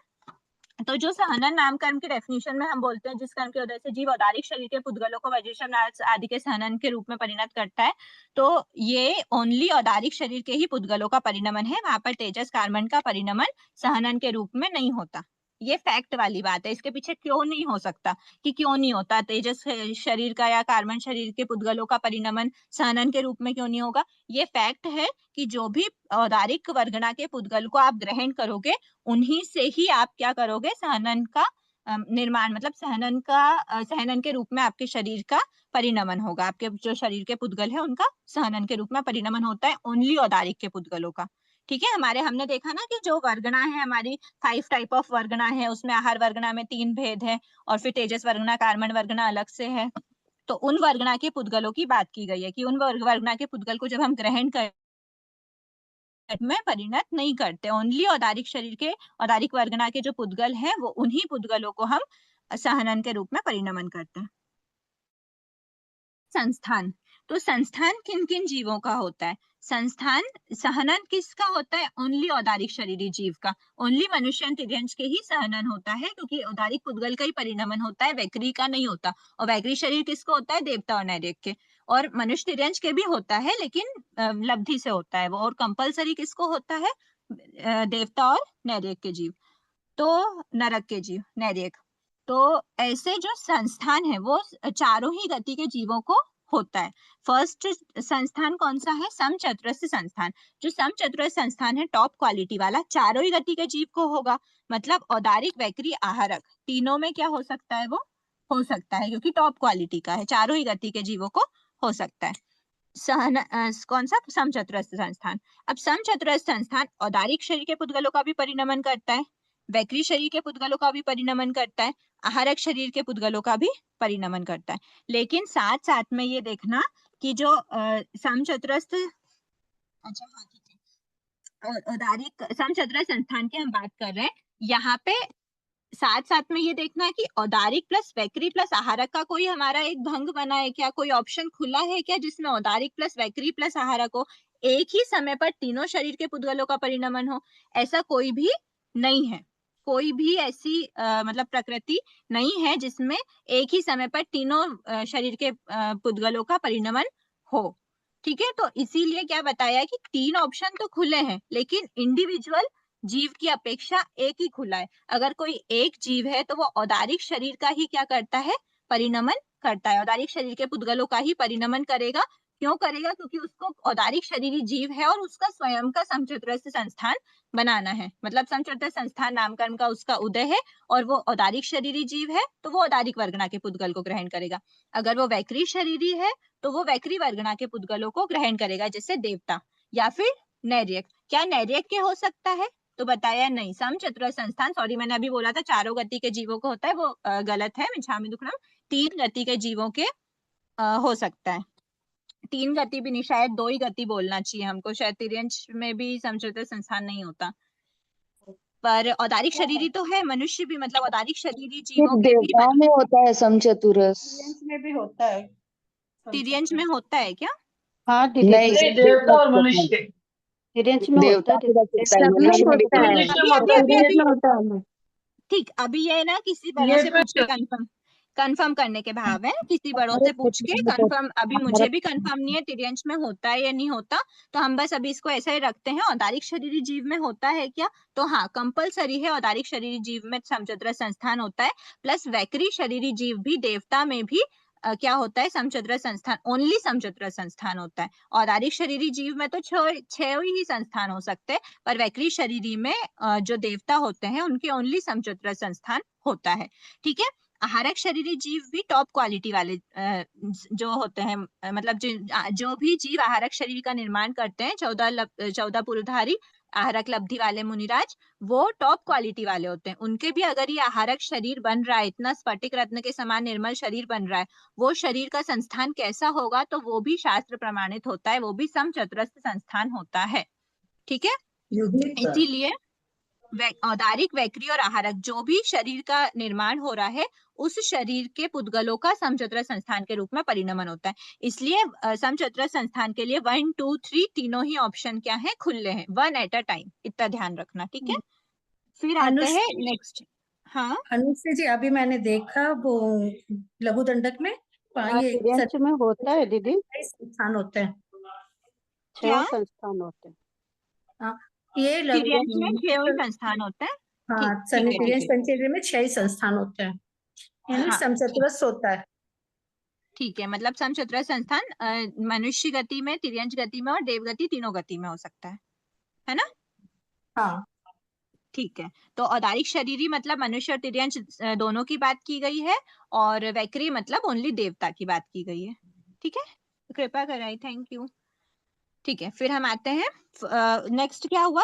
तो जो सहनन नामकरण की डेफिनेशन में हम बोलते हैं जिस कर्म के उदय से जीव औदारिक शरीर के पुद्गलों को वज्र, ऋषभ, नाराज आदि के सहनन के रूप में परिणत करता है, तो ये ओनली औदारिक शरीर के ही पुद्गलों का परिणमन है। वहां पर तेजस कार्बन का परिणमन सहनन के रूप में नहीं होता। ये फैक्ट वाली बात है, इसके पीछे क्यों नहीं हो सकता कि क्यों नहीं होता तेजस शरीर का या कार्बन शरीर के पुद्गलों का परिणमन सहनन के रूप में क्यों नहीं होगा? ये फैक्ट है कि जो भी औदारिक वर्गना के पुद्गल को आप ग्रहण करोगे, उन्हीं से ही आप क्या करोगे? सहनन का निर्माण, मतलब सहनन के रूप में आपके शरीर का परिणमन होगा। आपके जो शरीर के पुद्गल है उनका सहनन के रूप में परिणमन होता है, ओनली औदारिक के पुद्गलों का। ठीक है, हमने देखा ना कि जो वर्गना है हमारी 5 टाइप ऑफ वर्गना है, उसमें आहार वर्गना में 3 भेद है, और फिर तेजस वर्गना, कार्बन वर्गना अलग से है। तो उन वर्गना के पुद्गलों की बात की गई है कि उन वर्गना के पुद्गल को जब हम ग्रहण कर में परिणत नहीं करते, ओनली औदारिक शरीर के, औदारिक वर्गना के जो पुद्गल हैं वो उन्हीं पुद्गलों को हम सहनन के रूप में परिणमन करते हैं। संस्थान, तो संस्थान किन किन जीवों का होता है? संस्थान सहनन किसका होता है? ओनली औदारिक शरीरी जीव का, ओनली मनुष्य तिर्यंश के ही सहनन होता है, क्योंकि औदारिक पुद्गल का ही परिणमन होता है, वैक्री का नहीं होता। और वैक्री शरीर किसको होता है? देवता और नैरेक के। और मनुष्य तिर्यंश के भी होता है, लेकिन लब्धि से होता है वो, और कंपलसरी किसको होता है? देवता और नैरेक के जीव, तो नरक के जीव, नैरेक। तो ऐसे जो संस्थान है वो चारों ही गति के जीवों को होता है। फर्स्ट संस्थान कौन सा है? समचतुरस्र संस्थान। जो समचतुरस्र संस्थान है टॉप क्वालिटी वाला, चारों ही गति के जीव को होगा, मतलब औदारिक, वैक्री, आहारक तीनों में क्या हो सकता है? वो हो सकता है, क्योंकि टॉप क्वालिटी का है, चारों ही गति के जीवों को हो सकता है। कौन सा? समचतुरस्र संस्थान। अब समचतुरस्र संस्थान औदारिक शरीर के पुद्गलों का भी परिणमन करता है, वैक्री शरीर के पुद्गलों का भी परिणमन करता है, आहारक शरीर के पुद्गलों का भी परिणमन करता है। लेकिन साथ साथ में ये देखना कि जो समचतुरस्र, अच्छा हाँ ठीक है, औदारिक समचतुरस्र संस्थान की हम बात कर रहे हैं, यहाँ पे साथ साथ में ये देखना है कि औदारिक प्लस वैक्री प्लस आहारक का कोई हमारा एक भंग बना है क्या? कोई ऑप्शन खुला है क्या जिसमें औदारिक प्लस वैक्री प्लस आहारक हो, एक ही समय पर तीनों शरीर के पुद्गलों का परिणमन हो? ऐसा कोई भी नहीं है, कोई भी ऐसी मतलब प्रकृति नहीं है जिसमें एक ही समय पर तीनों शरीर के पुद्गलों का परिणमन हो। ठीक है, तो इसीलिए क्या बताया कि 3 ऑप्शन तो खुले हैं, लेकिन इंडिविजुअल जीव की अपेक्षा एक ही खुला है। अगर कोई एक जीव है तो वो औदारिक शरीर का ही क्या करता है? परिणमन करता है, औदारिक शरीर के पुद्गलों का ही परिणमन करेगा। क्यों करेगा? क्योंकि उसको औदारिक शरीरी जीव है और उसका स्वयं का समचतुरस्र संस्थान बनाना है, मतलब समचतुरस्र संस्थान नामकरण का उसका उदय है, और वो औदारिक शरीरी जीव है तो वो औदारिक वर्गना के पुद्गल को ग्रहण करेगा। अगर वो वैक्री शरीरी है तो वो वैक्री वर्गना के पुद्गलों को ग्रहण करेगा, जैसे देवता या फिर नैर्यक। क्या नैर्यक के हो सकता है? तो बताया नहीं, समचतुरस्र संस्थान, सॉरी मैंने अभी बोला था 4 गति के जीवों को होता है, वो गलत है, मिच्छामि दुक्कडम। 3 गति के जीवों के हो सकता है। 3 गति भी नहीं, शायद 2 ही गति बोलना चाहिए हमको, शायद तिर्यंश में भी समचतुरस्र संस्थान नहीं होता। पर औदारिक शरीरी तो है, मनुष्य भी, मतलब औदारिक शरीरी जीवों के भी देवताओं में होता है समचतुरस्र। तिर्यंश में भी होता है तिर्यंश में होता है क्या? हाँ दीदी, नहीं, नहीं, देवता और मनुष्य। तिर्यंश में होता देवता है भी रख दीदी। सकता है, सब में मनुष्य में भी होता है, होता है। मनुष्य अभी में अभी होता है। अभी तिर्यंश अभी में होता है। ठीक, अभी ये ना किसी बड़ों ये से तो पूछ के कंफर्म करने के भाव है, किसी बड़ों से पूछ के कंफर्म, अभी मुझे भी कंफर्म नहीं है तिर्यंश में होता है या नहीं होता, तो हम बस अभी इसको ऐसा ही रखते हैं। औदारिक शरीरी जीव में होता है क्या? तो हाँ, कंपलसरी है, औदारिक शरीरी जीव में समचतुरस्र संस्थान होता है, प्लस वैकरी शरीरी जीव भी, देवता में भी क्या होता है, समचतुरस्र संस्थान, ओनली समचतुरस्र संस्थान होता है। औदारिक शरीरी जीव में तो 6 ही संस्थान हो सकते हैं, पर वैकरी शरीरी में जो देवता होते हैं उनके ओनली समचतुरस्र संस्थान होता है। ठीक है। आहारक शरीरी जीव भी टॉप क्वालिटी वाले जो होते हैं, मतलब जो भी जीव आहारक शरीर का निर्माण करते हैं, 14 पुरुधारी आहारक लब्धि वाले मुनिराज, वो टॉप क्वालिटी वाले होते हैं। उनके भी अगर ये आहारक शरीर बन रहा है, इतना स्फटिक रत्न के समान निर्मल शरीर बन रहा है, वो शरीर का संस्थान कैसा होगा, तो वो भी शास्त्र प्रमाणित होता है, वो भी समचतुरस्र संस्थान होता है। ठीक है। इसीलिए औदारिक, वैकरी और आहारक जो भी शरीर का निर्माण हो रहा है, उस शरीर के पुद्गलों का समचतुरस्र संस्थान के रूप में परिणमन होता है। इसलिए समचतुरस्र संस्थान के लिए 1, 2, 3 तीनों ही ऑप्शन क्या है, खुले हैं, 1 एट अ टाइम, इतना ध्यान रखना। ठीक है। फिर आते हैं नेक्स्ट। हाँ अनुश्री जी, अभी मैंने देखा वो लघु दंडक में हाँ, ये तिर्यंश में होता है दीदी, 6 संस्थान होते हैं। क्या? 6 संस्थान होते हैं। हाँ, ये तिर्यंश में 6 ही संस्थान होते हैं। हाँ, ठीक सनी है, तिर्यंश ठीक है। पंचेंद्र में 6 संस्थान होते हैं, यानी हाँ, समचतुरस्र होता है। ठीक है, मतलब समचतुरस्र संस्थान मनुष्य गति में, तिर्यंश गति में और देवगति, तीनों गति में हो सकता है ना? हाँ, ठीक है। तो औदारिक शरीरी मतलब मनुष्य और तिर्यंश दोनों की बात की गई है, और वैकरी मतलब ओनली देवता की बात की गई है। ठीक है, कृपा कराई, थैंक यू। ठीक है, फिर हम आते हैं नेक्स्ट। क्या हुआ,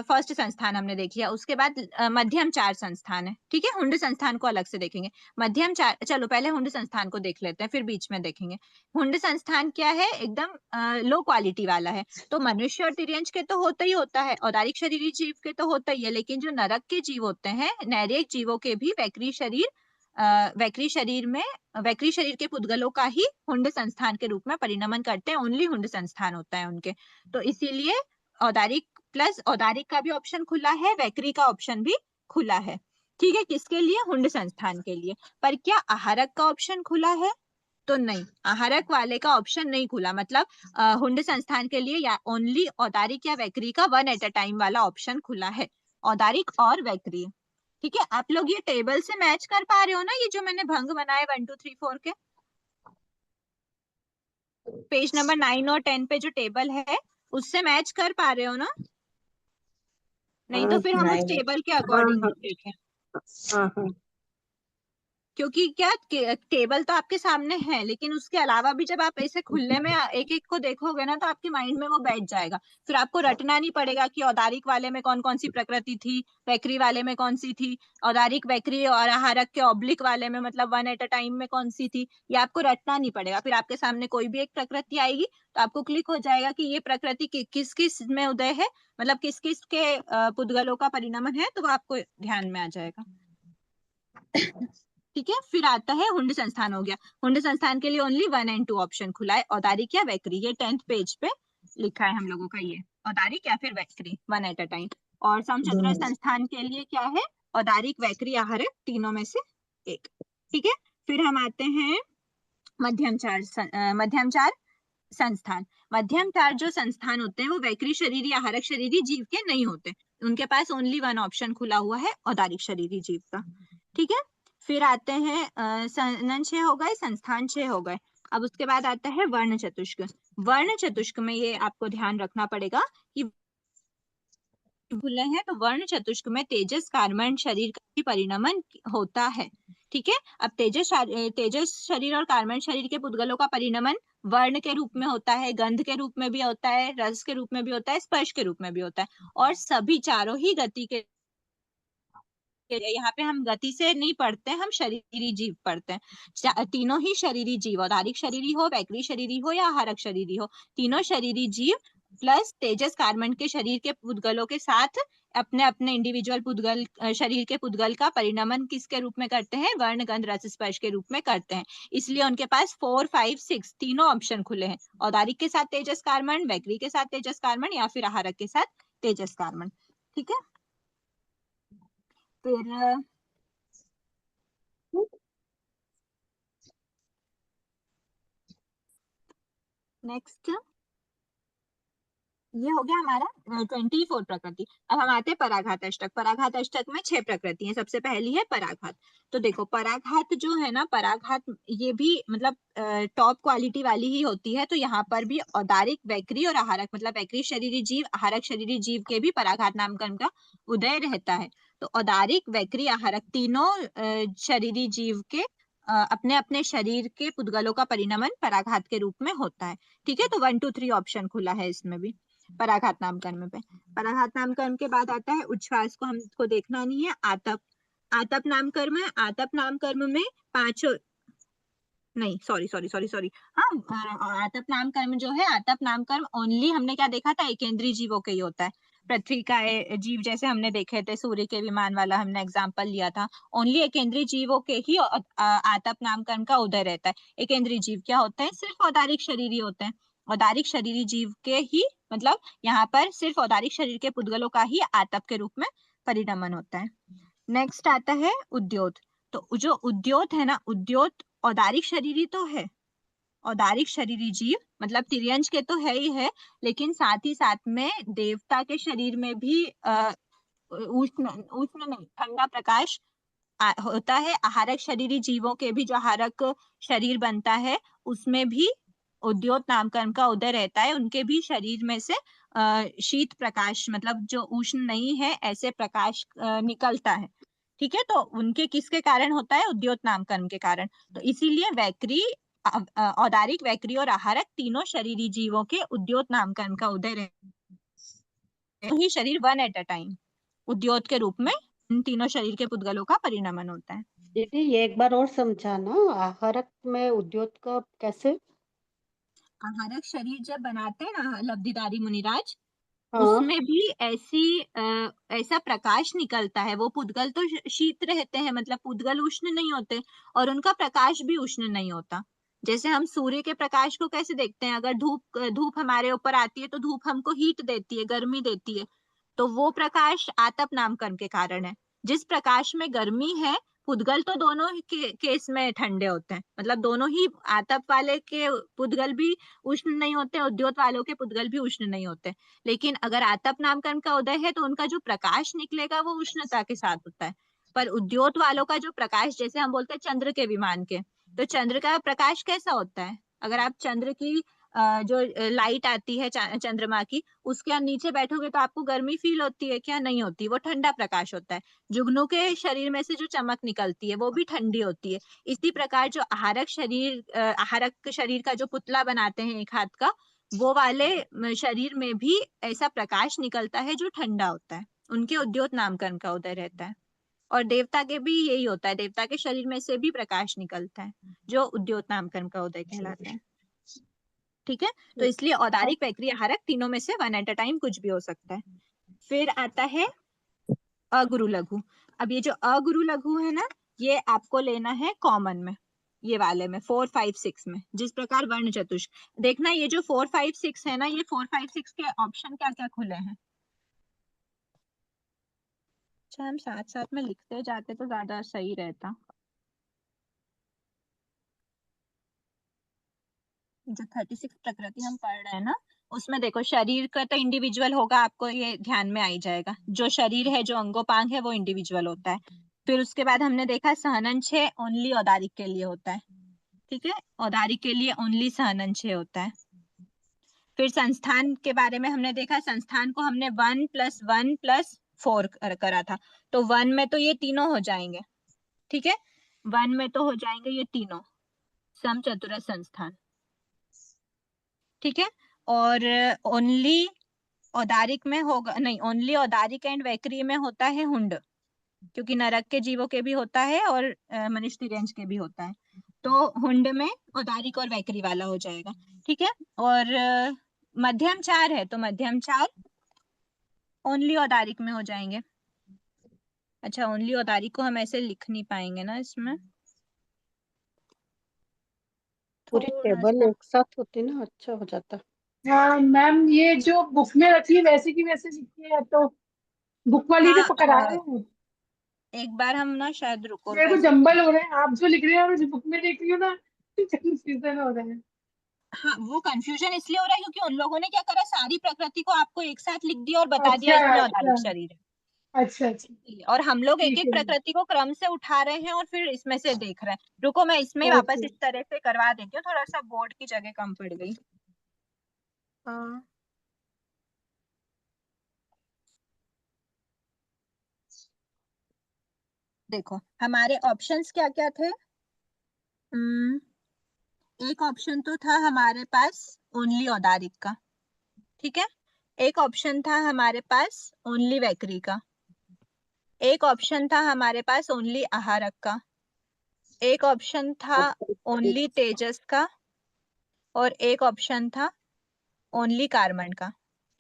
फर्स्ट संस्थान हमने देख लिया, उसके बाद मध्यम 4 संस्थान है। ठीक है, हुंड संस्थान को अलग से देखेंगे। मध्यम 4, चलो पहले हुंड संस्थान को देख लेते हैं, फिर बीच में देखेंगे। हुंड संस्थान क्या है, एकदम लो क्वालिटी वाला है। तो मनुष्य और तिर्यंश के तो होता ही होता है, औदारिक शरीरी जीव के तो होता ही है, लेकिन जो नरक के जीव होते हैं, नैरेक जीवों के भी वैकरी शरीर के पुद्गलों का ही हुंड संस्थान के रूप में परिणमन करते हैं, ओनली हुंड संस्थान होता है उनके। तो इसीलिए औदारिक प्लस औदारिक का भी ऑप्शन खुला है, वैकरी का ऑप्शन भी खुला है। ठीक है, किसके लिए, हुंड संस्थान के लिए। पर क्या आहारक का ऑप्शन खुला है? तो नहीं, आहारक वाले का ऑप्शन नहीं खुला, मतलब हुंड संस्थान के लिए या ओनली औदारिक या वैकरी का 1 एट अ टाइम वाला ऑप्शन खुला है, औदारिक और वैकरी। ठीक है, आप लोग ये टेबल से मैच कर पा रहे हो ना, ये जो मैंने भंग बनाए 1, 2, 3, 4 के पेज नंबर 9 और 10 पे जो टेबल है, उससे मैच कर पा रहे हो ना? नहीं तो फिर हम उस टेबल के अकॉर्डिंग देखें, हाँ। क्योंकि क्या टेबल तो आपके सामने है, लेकिन उसके अलावा भी जब आप ऐसे खुले में एक एक को देखोगे ना, तो आपके माइंड में वो बैठ जाएगा। फिर आपको रटना नहीं पड़ेगा कि औदारिक वाले में कौन कौन सी प्रकृति थी, वैकरी वाले में कौन सी थी, औदारिक, वैकरी और आहारक के ऑब्लिक वाले में, मतलब 1 एट अ टाइम में कौन सी थी, ये आपको रटना नहीं पड़ेगा। फिर आपके सामने कोई भी एक प्रकृति आएगी तो आपको क्लिक हो जाएगा कि ये प्रकृति किस किस में उदय है, मतलब किस किस के पुद्गलों का परिणमन है, तो वो आपको ध्यान में आ जाएगा। ठीक है, फिर आता है हुंड संस्थान। हो गया, हुंड संस्थान के लिए ओनली 1 एंड 2 ऑप्शन खुला है, औदारिक या वैकरी। ये 10th पेज पे लिखा है हम लोगों का, ये औदारिक या फिर वैकरी 1 एट अ टाइम। और समचतुरस्र संस्थान के लिए क्या है, औदारिक, वैकरी, आहारक, तीनों में से एक। ठीक है, फिर हम आते हैं मध्यम 4 संस्थान। मध्यम 4 जो संस्थान होते हैं, वो वैकरी शरीरी, आहारक शरीरी जीव के नहीं होते, उनके पास ओनली 1 ऑप्शन खुला हुआ है, औदारिक शरीरी जीव का। ठीक है, फिर आते हैं सनन 6 हो गए, संस्थान 6 हो गए। अब उसके बाद आता है वर्ण चतुष्क। वर्ण चतुष्क में ये आपको ध्यान रखना पड़ेगा कि खुले हैं, तो वर्ण चतुष्क में तेजस कार्बन शरीर का भी परिणमन होता है। ठीक है, अब तेजस शरीर और कार्बन शरीर के पुद्गलों का परिणमन वर्ण के रूप में होता है, गंध के रूप में भी होता है, रस के रूप में भी होता है, स्पर्श के रूप में भी होता है। और सभी चारों ही गति के, यहाँ पे हम गति से नहीं पढ़ते, हम शरीरी जीव पढ़ते हैं। तीनों ही शरीरी जीव, औदारिक शरीरी हो, वैक्री शरीरी हो या आहारक शरीरी हो, तीनों शरीरी जीव प्लस तेजस कार्बन के शरीर के पुद्गलों के साथ अपने अपने इंडिविजुअल पुद्गल, शरीर के पुद्गल का परिणमन किसके रूप में करते हैं? वर्ण गंध रस स्पर्श के रूप में करते हैं। इसलिए उनके पास 4, 5, 6 तीनों ऑप्शन खुले हैं, औदारिक के साथ तेजस कार्बन, वैक्री के साथ तेजस कार्बन या फिर आहारक के साथ तेजस कार्बन। ठीक है, फिर नेक्स्ट ये हो गया हमारा 24 प्रकृति। अब हम आते हैं पराघात अष्टक। पराघात अष्टक में 6 प्रकृति हैं। सबसे पहली है पराघात। तो देखो पराघात जो है ना, पराघात ये भी मतलब टॉप क्वालिटी वाली ही होती है। तो यहाँ पर भी औदारिक, वैक्री और आहारक, मतलब वैक्री शरीरी जीव, आहारक शरीरी जीव के भी पराघात नामकरण का उदय रहता है। तो औदारिक, वैक्री, आहारक तीनों शरीरी जीव के अपने अपने शरीर के पुद्गलों का परिणमन पराघात के रूप में होता है। ठीक है, तो 1, 2, 3 ऑप्शन खुला है इसमें भी पराघात नामकरण पे। पराघात नामकरण के बाद आता है उच्छ्वास, को हमको देखना नहीं है। आतप, आतप नामकरण है। आतप नामकरण में पांचों, नहीं सॉरी हाँ, आतप नामकरण जो है, आतप नामकरण ओनली हमने क्या देखा था, एकेंद्रीय जीवों के ही होता है। पृथ्वी का जीव जैसे हमने देखे थे, सूर्य के विमान वाला हमने एग्जाम्पल लिया था, ओनली एकेंद्रीय जीवों के ही आतप नामकरण का उदय रहता है। एकेंद्रीय जीव क्या होते हैं? सिर्फ औदारिक शरीरी होते हैं। औदारिक शरीरी जीव के ही, मतलब यहाँ पर सिर्फ औदारिक शरीर के पुद्गलों का ही आतप के रूप में परिणमन होता है। नेक्स्ट आता है उद्योत। तो जो उद्योत है ना, उद्योत औदारिक शरीरी तो है, औदारिक शरीरी जीव मतलब तिर्यंश के तो है ही है, लेकिन साथ ही साथ में देवता के शरीर में भी उष्ण उष्ण नहीं, ठंडा प्रकाश होता है। आहारक शरीरी जीवों के भी जो आहारक शरीर बनता है उसमें भी उद्योत नामकरण का उदय रहता है। उनके भी शरीर में से शीत प्रकाश, मतलब जो उष्ण नहीं है ऐसे प्रकाश निकलता है। ठीक है, तो उनके किसके कारण होता है? उद्योत नामकरण के कारण। तो इसीलिए वैक्री, औदारिक, वैक्री और आहारक तीनों शरीरी जीवों के उद्योत नामकरण का उदय रहता है। ही शरीर one at a time Udyot के रूप में इन तीनों शरीर के पुद्गलों का परिणमन होता है। दीदी ये एक बार और समझाना, आहारक में उद्योत का कैसे? आहारक शरीर जब बनाते हैं ना लब्धिधारी मुनिराज, हाँ उसमें भी ऐसा प्रकाश निकलता है। वो पुद्गल तो शीत रहते हैं, मतलब पुद्गल उष्ण नहीं होते, और उनका प्रकाश भी उष्ण नहीं होता। जैसे हम सूर्य के प्रकाश को कैसे देखते हैं? अगर धूप हमारे ऊपर आती है तो धूप हमको हीट देती है, गर्मी देती है। तो वो प्रकाश आतप नामकरण के कारण है। जिस प्रकाश में गर्मी है, पुद्गल तो दोनों ही केस में ठंडे होते हैं, मतलब दोनों ही, आतप वाले के पुद्गल भी उष्ण नहीं होते, उद्योत वालों के पुद्गल भी उष्ण नहीं होते। लेकिन अगर आतप नामकरण का उदय है तो उनका जो प्रकाश निकलेगा वो उष्णता के साथ होता है। पर उद्योत वालों का जो प्रकाश, जैसे हम बोलते हैं चंद्र के विमान के, तो चंद्र का प्रकाश कैसा होता है? अगर आप चंद्र की जो लाइट आती है चंद्रमा की, उसके नीचे बैठोगे तो आपको गर्मी फील होती है क्या? नहीं होती, वो ठंडा प्रकाश होता है। जुगनू के शरीर में से जो चमक निकलती है वो भी ठंडी होती है। इसी प्रकार जो आहारक शरीर का जो पुतला बनाते हैं एक हाथ का, वो वाले शरीर में भी ऐसा प्रकाश निकलता है जो ठंडा होता है। उनके उद्योत नामकरण का उदय रहता है। और देवता के भी यही होता है, देवता के शरीर में से भी प्रकाश निकलता है जो उद्योत नामकरण का उदय कहलाता है। ठीक है, तो इसलिए औदारिक, वैक्री, आहारक तीनों में से वन एट अ टाइम कुछ भी हो सकता है। फिर आता है अगुरु लघु। अब ये जो अगुरु लघु है ना, ये आपको लेना है कॉमन में, ये वाले में 4, 5, 6 में। जिस प्रकार वर्ण चतुष्क देखना, ये जो 4, 5, 6 है ना, ये 4, 5, 6 के ऑप्शन क्या क्या खुले हैं। अच्छा, हम साथ साथ में लिखते जाते तो ज्यादा सही रहता। जो 36 प्रकृति हम पढ़ रहे हैं ना, उसमें देखो शरीर का तो इंडिविजुअल होगा, आपको ये ध्यान में आई जाएगा। जो शरीर है, जो अंगोपांग है, वो इंडिविजुअल होता है। फिर उसके बाद हमने देखा सहनन 6 ओनली औदारिक के लिए होता है। ठीक है, औदारिक के लिए ओनली सहनन 6 होता है। फिर संस्थान के बारे में हमने देखा, संस्थान को हमने 1 + 1 + 4 करा था। तो 1 में तो ये तीनों हो जाएंगे। ठीक है, 1 में तो हो जाएंगे ये तीनों, सम चतुरस संस्थान। ठीक है। और ओनली औदारिक में होगा नहीं, ओनली औदारिक एंड वैक्री में होता है हुंड, क्योंकि नरक के जीवों के भी होता है और मनुष्य तिर्यंश के भी होता है। तो हुंड में औदारिक और वैक्री वाला हो जाएगा। ठीक है। और मध्यम चार है तो मध्यम चार ओनली औदारिक में हो जाएंगे। अच्छा, ओनली औदारिक को हम ऐसे लिख नहीं पाएंगे ना इसमें, पूरी थोड़ा टेबल सा। एक साथ होती ना, अच्छा हो जाता। हाँ मैम, ये जो बुक में रखी है वैसे की वैसे लिखी है, तो बुक वाली ने हाँ, पकड़ाया है। एक बार हम ना शायद, रुको मेरे को कैसे। जंबल हो रहे हैं, आप जो लिख रहे हैं और जो बुक में देख रही हूँ ना, कंफ्यूजन हो रहा है। हाँ, वो कंफ्यूजन इसलिए हो रहा है क्योंकि उन लोगों ने क्या करा, सारी प्रकृति को आपको एक साथ लिख दिया और बता दिया अच्छा इसमें अच्छा औदारिक शरीर है। अच्छा अच्छा। और हम लोग एक ठीक एक है। प्रकृति को क्रम से उठा रहे हैं और फिर इसमें से देख रहे हैं। रुको मैं इसमें वापस ओके। इस तरह से करवा देती हूँ, थोड़ा सा बोर्ड की जगह कम पड़ गई। हाँ, देखो हमारे ऑप्शंस क्या क्या थे। एक ऑप्शन तो था हमारे पास ओनली औदारिक का, ठीक है। एक ऑप्शन था हमारे पास ओनली वैक्री का। एक ऑप्शन था हमारे पास ओनली आहारक का। एक ऑप्शन था ओनली तेजस का। और एक ऑप्शन था ओनली कार्बन का।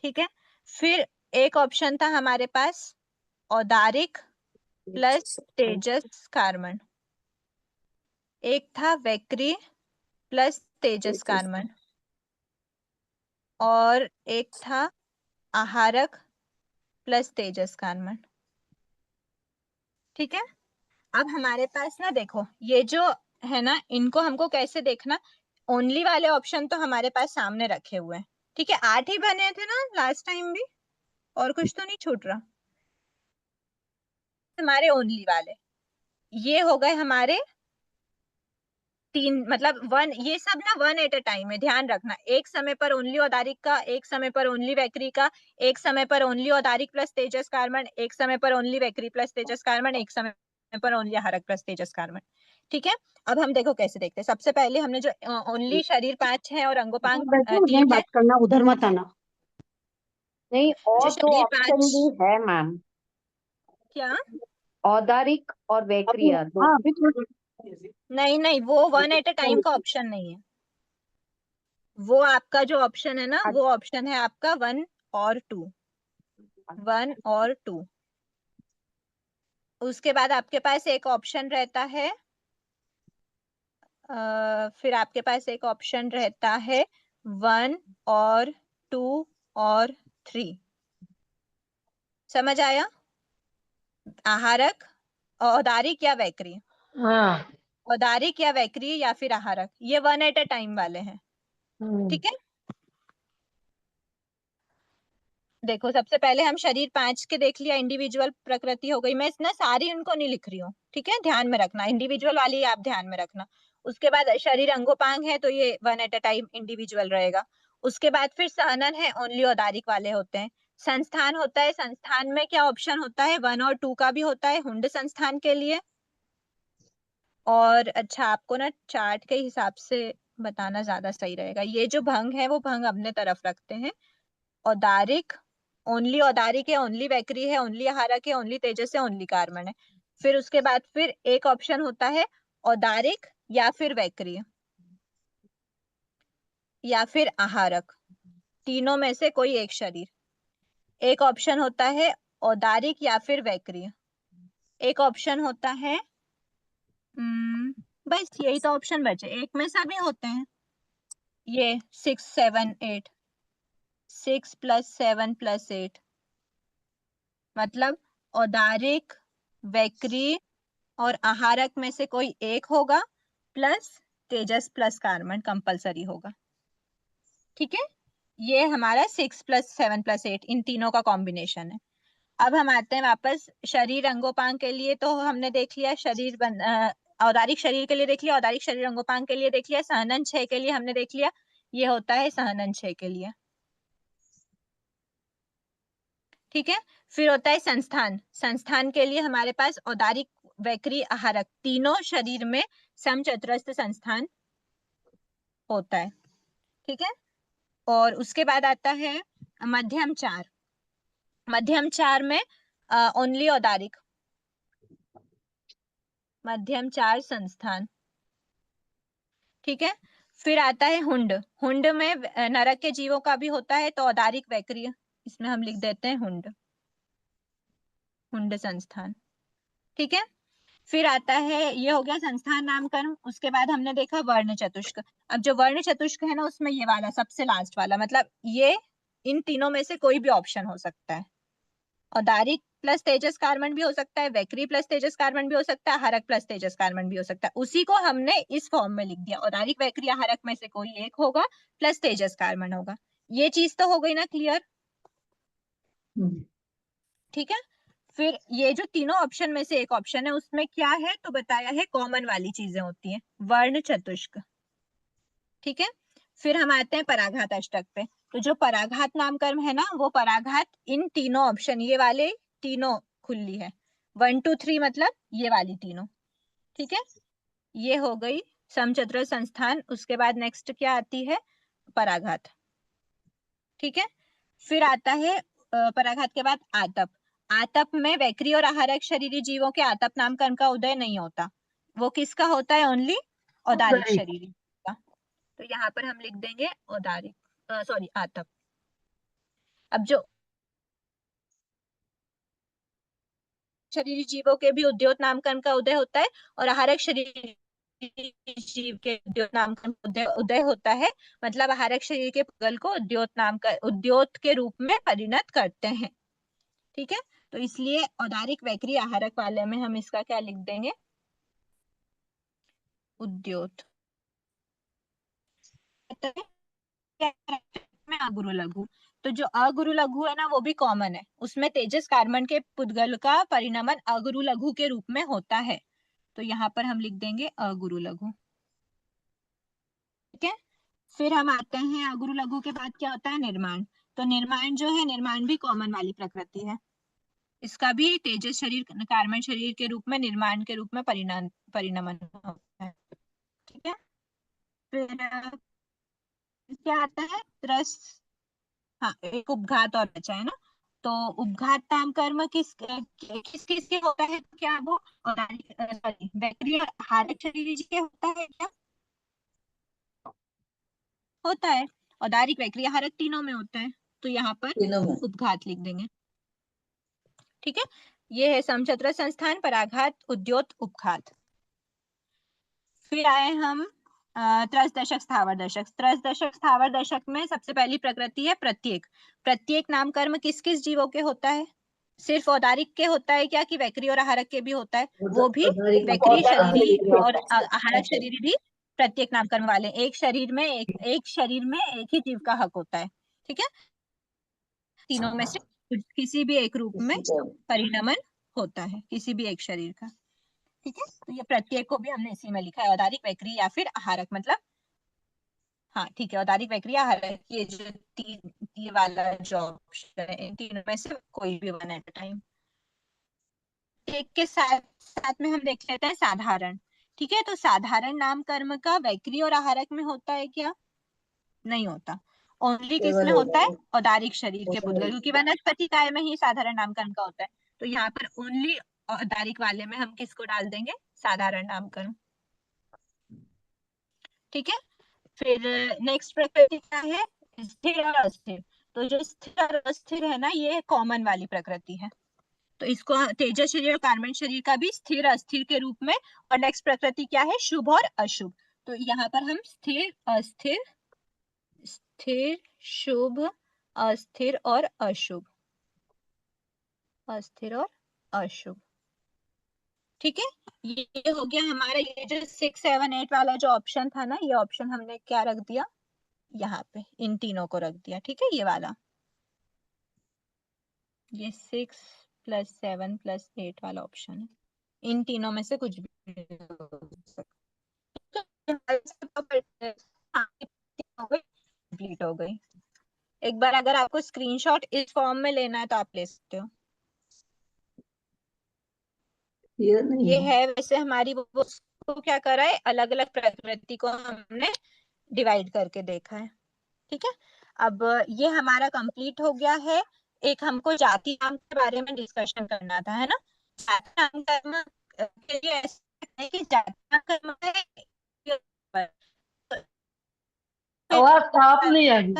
ठीक है। फिर एक ऑप्शन था हमारे पास औदारिक प्लस तेजस कार्बन। एक था वैक्री प्लस तेजस कार्बन। और एक था आहारक प्लस तेजस कार्बन। ठीक है। अब हमारे पास ना देखो, ये जो है ना, इनको हमको कैसे देखना, ओनली वाले ऑप्शन तो हमारे पास सामने रखे हुए हैं। ठीक है, 8 ही बने थे ना लास्ट टाइम भी, और कुछ तो नहीं छूट रहा। हमारे ओनली वाले ये हो गए हमारे तीन, मतलब वन, ये सब ना वन एट अ टाइम है, ध्यान रखना। एक समय पर ओनली औदारिक का, एक समय पर ओनली वैक्री का, एक समय पर ओनली औदारिक प्लस तेजस कार्बन, एक समय पर ओनली वैक्री प्लस तेजस कार्बन, एक समय पर ओनली आहारक प्लस तेजस कार्बन। ठीक है। अब हम देखो कैसे देखते हैं। सबसे पहले हमने जो ओनली शरीर 5 है और अंगोपांग बैठो, नहीं 3 है। बात करना, उधर मत आना। नहीं, जो और दो शरीर ऑप्शन 5, भी है मैम, क्या? औदारिक और अभी वैक्रिया दो। हाँ, अभी थोड़ा नहीं नहीं, वो वन एट अ टाइम का ऑप्शन नहीं है। वो आपका जो ऑप्शन है ना, वो ऑप्शन है आपका 1 और 2। 1 और 2। उसके बाद आपके पास एक ऑप्शन रहता है, फिर आपके पास एक ऑप्शन रहता है 1 और 2 और 3। समझ आया? आहारक, औदारिक या वैक्री, हाँ। औदारिक या वैक्री या फिर आहारक, ये 1 एट अ टाइम वाले हैं। ठीक है। देखो सबसे पहले हम शरीर 5 के देख लिया, इंडिविजुअल प्रकृति हो गई। मैं ना सारी उनको नहीं लिख रही हूँ, ठीक है, ध्यान में रखना, इंडिविजुअल वाली आप ध्यान में रखना। उसके बाद शरीर अंगोपांग है तो ये 1 एट अ टाइम इंडिविजुअल रहेगा। उसके बाद फिर सहनन है, ओनली औदारिक वाले होते हैं। संस्थान होता है, संस्थान में क्या ऑप्शन होता है, 1 और 2 का भी होता है हुंड संस्थान के लिए। और अच्छा, आपको ना चार्ट के हिसाब से बताना ज्यादा सही रहेगा। ये जो भंग है वो भंग अपने तरफ रखते हैं। औदारिक, ओनली औदारिक है, ओनली वैक्री है, ओनली आहारक है, ओनली तेजस है, ओनली कार्बन है। फिर उसके बाद फिर एक ऑप्शन होता है औदारिक या फिर वैक्री या फिर आहारक, तीनों में से कोई एक शरीर। एक ऑप्शन होता है औदारिक या फिर वैक्री। एक ऑप्शन होता है बस यही तो ऑप्शन बचे, एक में सभी होते हैं। ये 6 7 8, 6 + 7 + 8, मतलब औदारिक, वैक्री और आहारक में से कोई एक होगा, प्लस तेजस प्लस कार्बन कंपलसरी होगा। ठीक है। ये हमारा 6 + 7 + 8 इन तीनों का कॉम्बिनेशन है। अब हम आते हैं वापस शरीर अंगोपांग के लिए। तो हमने देख लिया शरीर औदारिक शरीर के लिए देख लिया, औदारिक शरीर अंगोपांग के लिए देख लिया, सहनन 6 के लिए हमने देख लिया। ये होता है सहनन 6 के लिए। ठीक है। फिर होता है संस्थान। संस्थान के लिए हमारे पास औदारिक, वैक्री, आहारक तीनों शरीर में समचतुरस्र संस्थान होता है। ठीक है। और उसके बाद आता है मध्यम चार। मध्यम चार में ओनली औदारिक, मध्यम चार संस्थान, ठीक है। फिर आता है हुंड। हुंड में नरक के जीवों का भी होता है, तो औदारिक वैक्रिय, इसमें हम लिख देते हैं हुंड, हुंड संस्थान, ठीक है। फिर आता है, ये हो गया संस्थान नामकरण। उसके बाद हमने देखा वर्ण चतुष्क। अब जो वर्ण चतुष्क है ना, उसमें ये वाला सबसे लास्ट वाला, मतलब ये इन तीनों में से कोई भी ऑप्शन हो सकता है। औदारिक प्लस तेजस कार्बन भी हो सकता है, वैक्री प्लस तेजस कार्बन भी हो सकता है, हरक प्लस तेजस कार्बन भी हो सकता है। उसी को हमने इस फॉर्म में लिख दिया, औदारिक वैक्री या हरक में से कोई एक होगा प्लस तेजस कार्बन होगा। ये चीज तो हो गई ना क्लियर, ठीक है। फिर ये जो तीनों ऑप्शन में से एक ऑप्शन है, उसमें क्या है तो बताया है कॉमन वाली चीजें होती हैं, वर्ण चतुष्क, ठीक है। फिर हम आते हैं पराघात अष्टक पे। तो जो पराघात नामकर्म है ना, वो पराघात इन तीनों ऑप्शन, ये वाले तीनों खुली है, 1 2 3 मतलब ये वाली तीनों, ठीक है। ये हो गई समचतुर संस्थान। उसके बाद नेक्स्ट क्या आती है, पराघात, ठीक है। फिर आता है पराघात के बाद आतप। आतप में वैक्री और आहारक शरीरी जीवों के आतप नामकरण का उदय नहीं होता, वो किसका होता है, ओनली औदारिक औदारिक। शरीरी का। तो यहाँ पर हम लिख देंगे औदारिक, सॉरी आतप। अब जो शरीरी जीवों के भी उद्योत नामकरण का उदय होता है, और आहारक शरीर जीव के उद्योत नामकरण उदय होता है, मतलब आहारक शरीर के पुद्गल को उद्योत के रूप में परिणत करते हैं, ठीक है। तो इसलिए औदारिक वैक्री आहारक वाले में हम इसका क्या लिख देंगे, उद्योत। में अगुरु लघु, तो जो अगुरु लघु है ना, वो भी कॉमन है, उसमें तेजस कार्बन के पुद्गल का परिणमन अगुरु लघु के रूप में होता है, तो यहाँ पर हम लिख देंगे अगुरु लघु, ठीक है। फिर हम आते हैं अगुरु लघु के बाद क्या होता है, निर्माण। तो निर्माण जो है, निर्माण भी कॉमन वाली प्रकृति है, इसका भी तेजस शरीर कार्बन शरीर के रूप में निर्माण के रूप में परिणमन होता है, ठीक है। फिर क्या आता है, त्रस, हाँ एक उपघात और बचा है ना। तो उपघात नाम कर्म किस किस के होता है, तो क्या वो सॉरी वैक्री और हारक शरीरी जी के होता है क्या, होता है। औदारिक वैक्री हारक तीनों में होता है, तो यहाँ पर उपघात लिख देंगे, ठीक है। ये है समचतुर संस्थान, पराघात, उद्योत, उपघात। फिर आए हम त्रस दशक स्थावर दशक। त्रस दशक स्थावर दशक में सबसे पहली प्रकृति है प्रत्येक। प्रत्येक नाम कर्म किस किस जीवों के होता है, सिर्फ औदारिक के होता है क्या, कि वैक्री और आहारक के भी होता है, वो भी वैक्री शरीरी और आहारक शरीरी भी प्रत्येक नाम कर्म वाले, एक शरीर में एक शरीर में एक ही जीव का हक होता है, ठीक है। तीनों में से किसी भी एक रूप में परिणमन होता है, किसी भी एक शरीर का, ठीक है। तो ये प्रत्येक को भी हमने इसी में लिखा है, औदारिक वैक्री या फिर आहारक, मतलब हाँ ठीक है, औदारिक वैक्री आहारक, ये जो ये वाला जो ऑप्शन है, इन तीनों में से कोई भी वन एट अ टाइम। एक के साथ साथ में हम देख लेते हैं साधारण, ठीक है। तो साधारण नाम कर्म का वैक्री और आहारक में होता है क्या, नहीं होता, ओनली किस में होता है, औदारिक शरीर के पुद्गल, क्योंकि वनस्पति काय में ही साधारण नामकरण का होता है, तो यहाँ पर ओनली औदारिक वाले में हम किसको डाल देंगे, साधारण नामकरण, ठीक है। फिर नेक्स्ट प्रकृति क्या है, स्थिर और अस्थिर। तो जो स्थिर और अस्थिर है ना, ये कॉमन वाली प्रकृति है, तो इसको तेजस शरीर और कार्बन शरीर का भी स्थिर अस्थिर के रूप में। और नेक्स्ट प्रकृति क्या है, शुभ और अशुभ। तो यहाँ पर हम स्थिर अस्थिर, स्थिर शुभ अस्थिर और अशुभ, अस्थिर और अशुभ, ठीक है। ये हो गया हमारा, ये जो 6 7 8 वाला जो ऑप्शन था ना, ये ऑप्शन हमने क्या रख दिया, यहाँ पे इन तीनों को रख दिया, ठीक है। ये वाला, ये 6 + 7 + 8 वाला ऑप्शन है, इन तीनों में से कुछ भी हो सकता है। कंप्लीट हो गई। एक बार अगर आपको स्क्रीनशॉट इस फॉर्म में लेना है तो आप ले सकते हो। ये है वैसे हमारी वो उसको क्या करा है, अलग अलग प्रकृति को हमने डिवाइड करके देखा है, ठीक है। अब ये हमारा कंप्लीट हो गया है। एक हमको जाति नाम के बारे में डिस्कशन करना था, है ना। जाति नाम कर्म के लिए ऐसा है कि जाति नाम कर्म है आवाज साफ नहीं आ रही।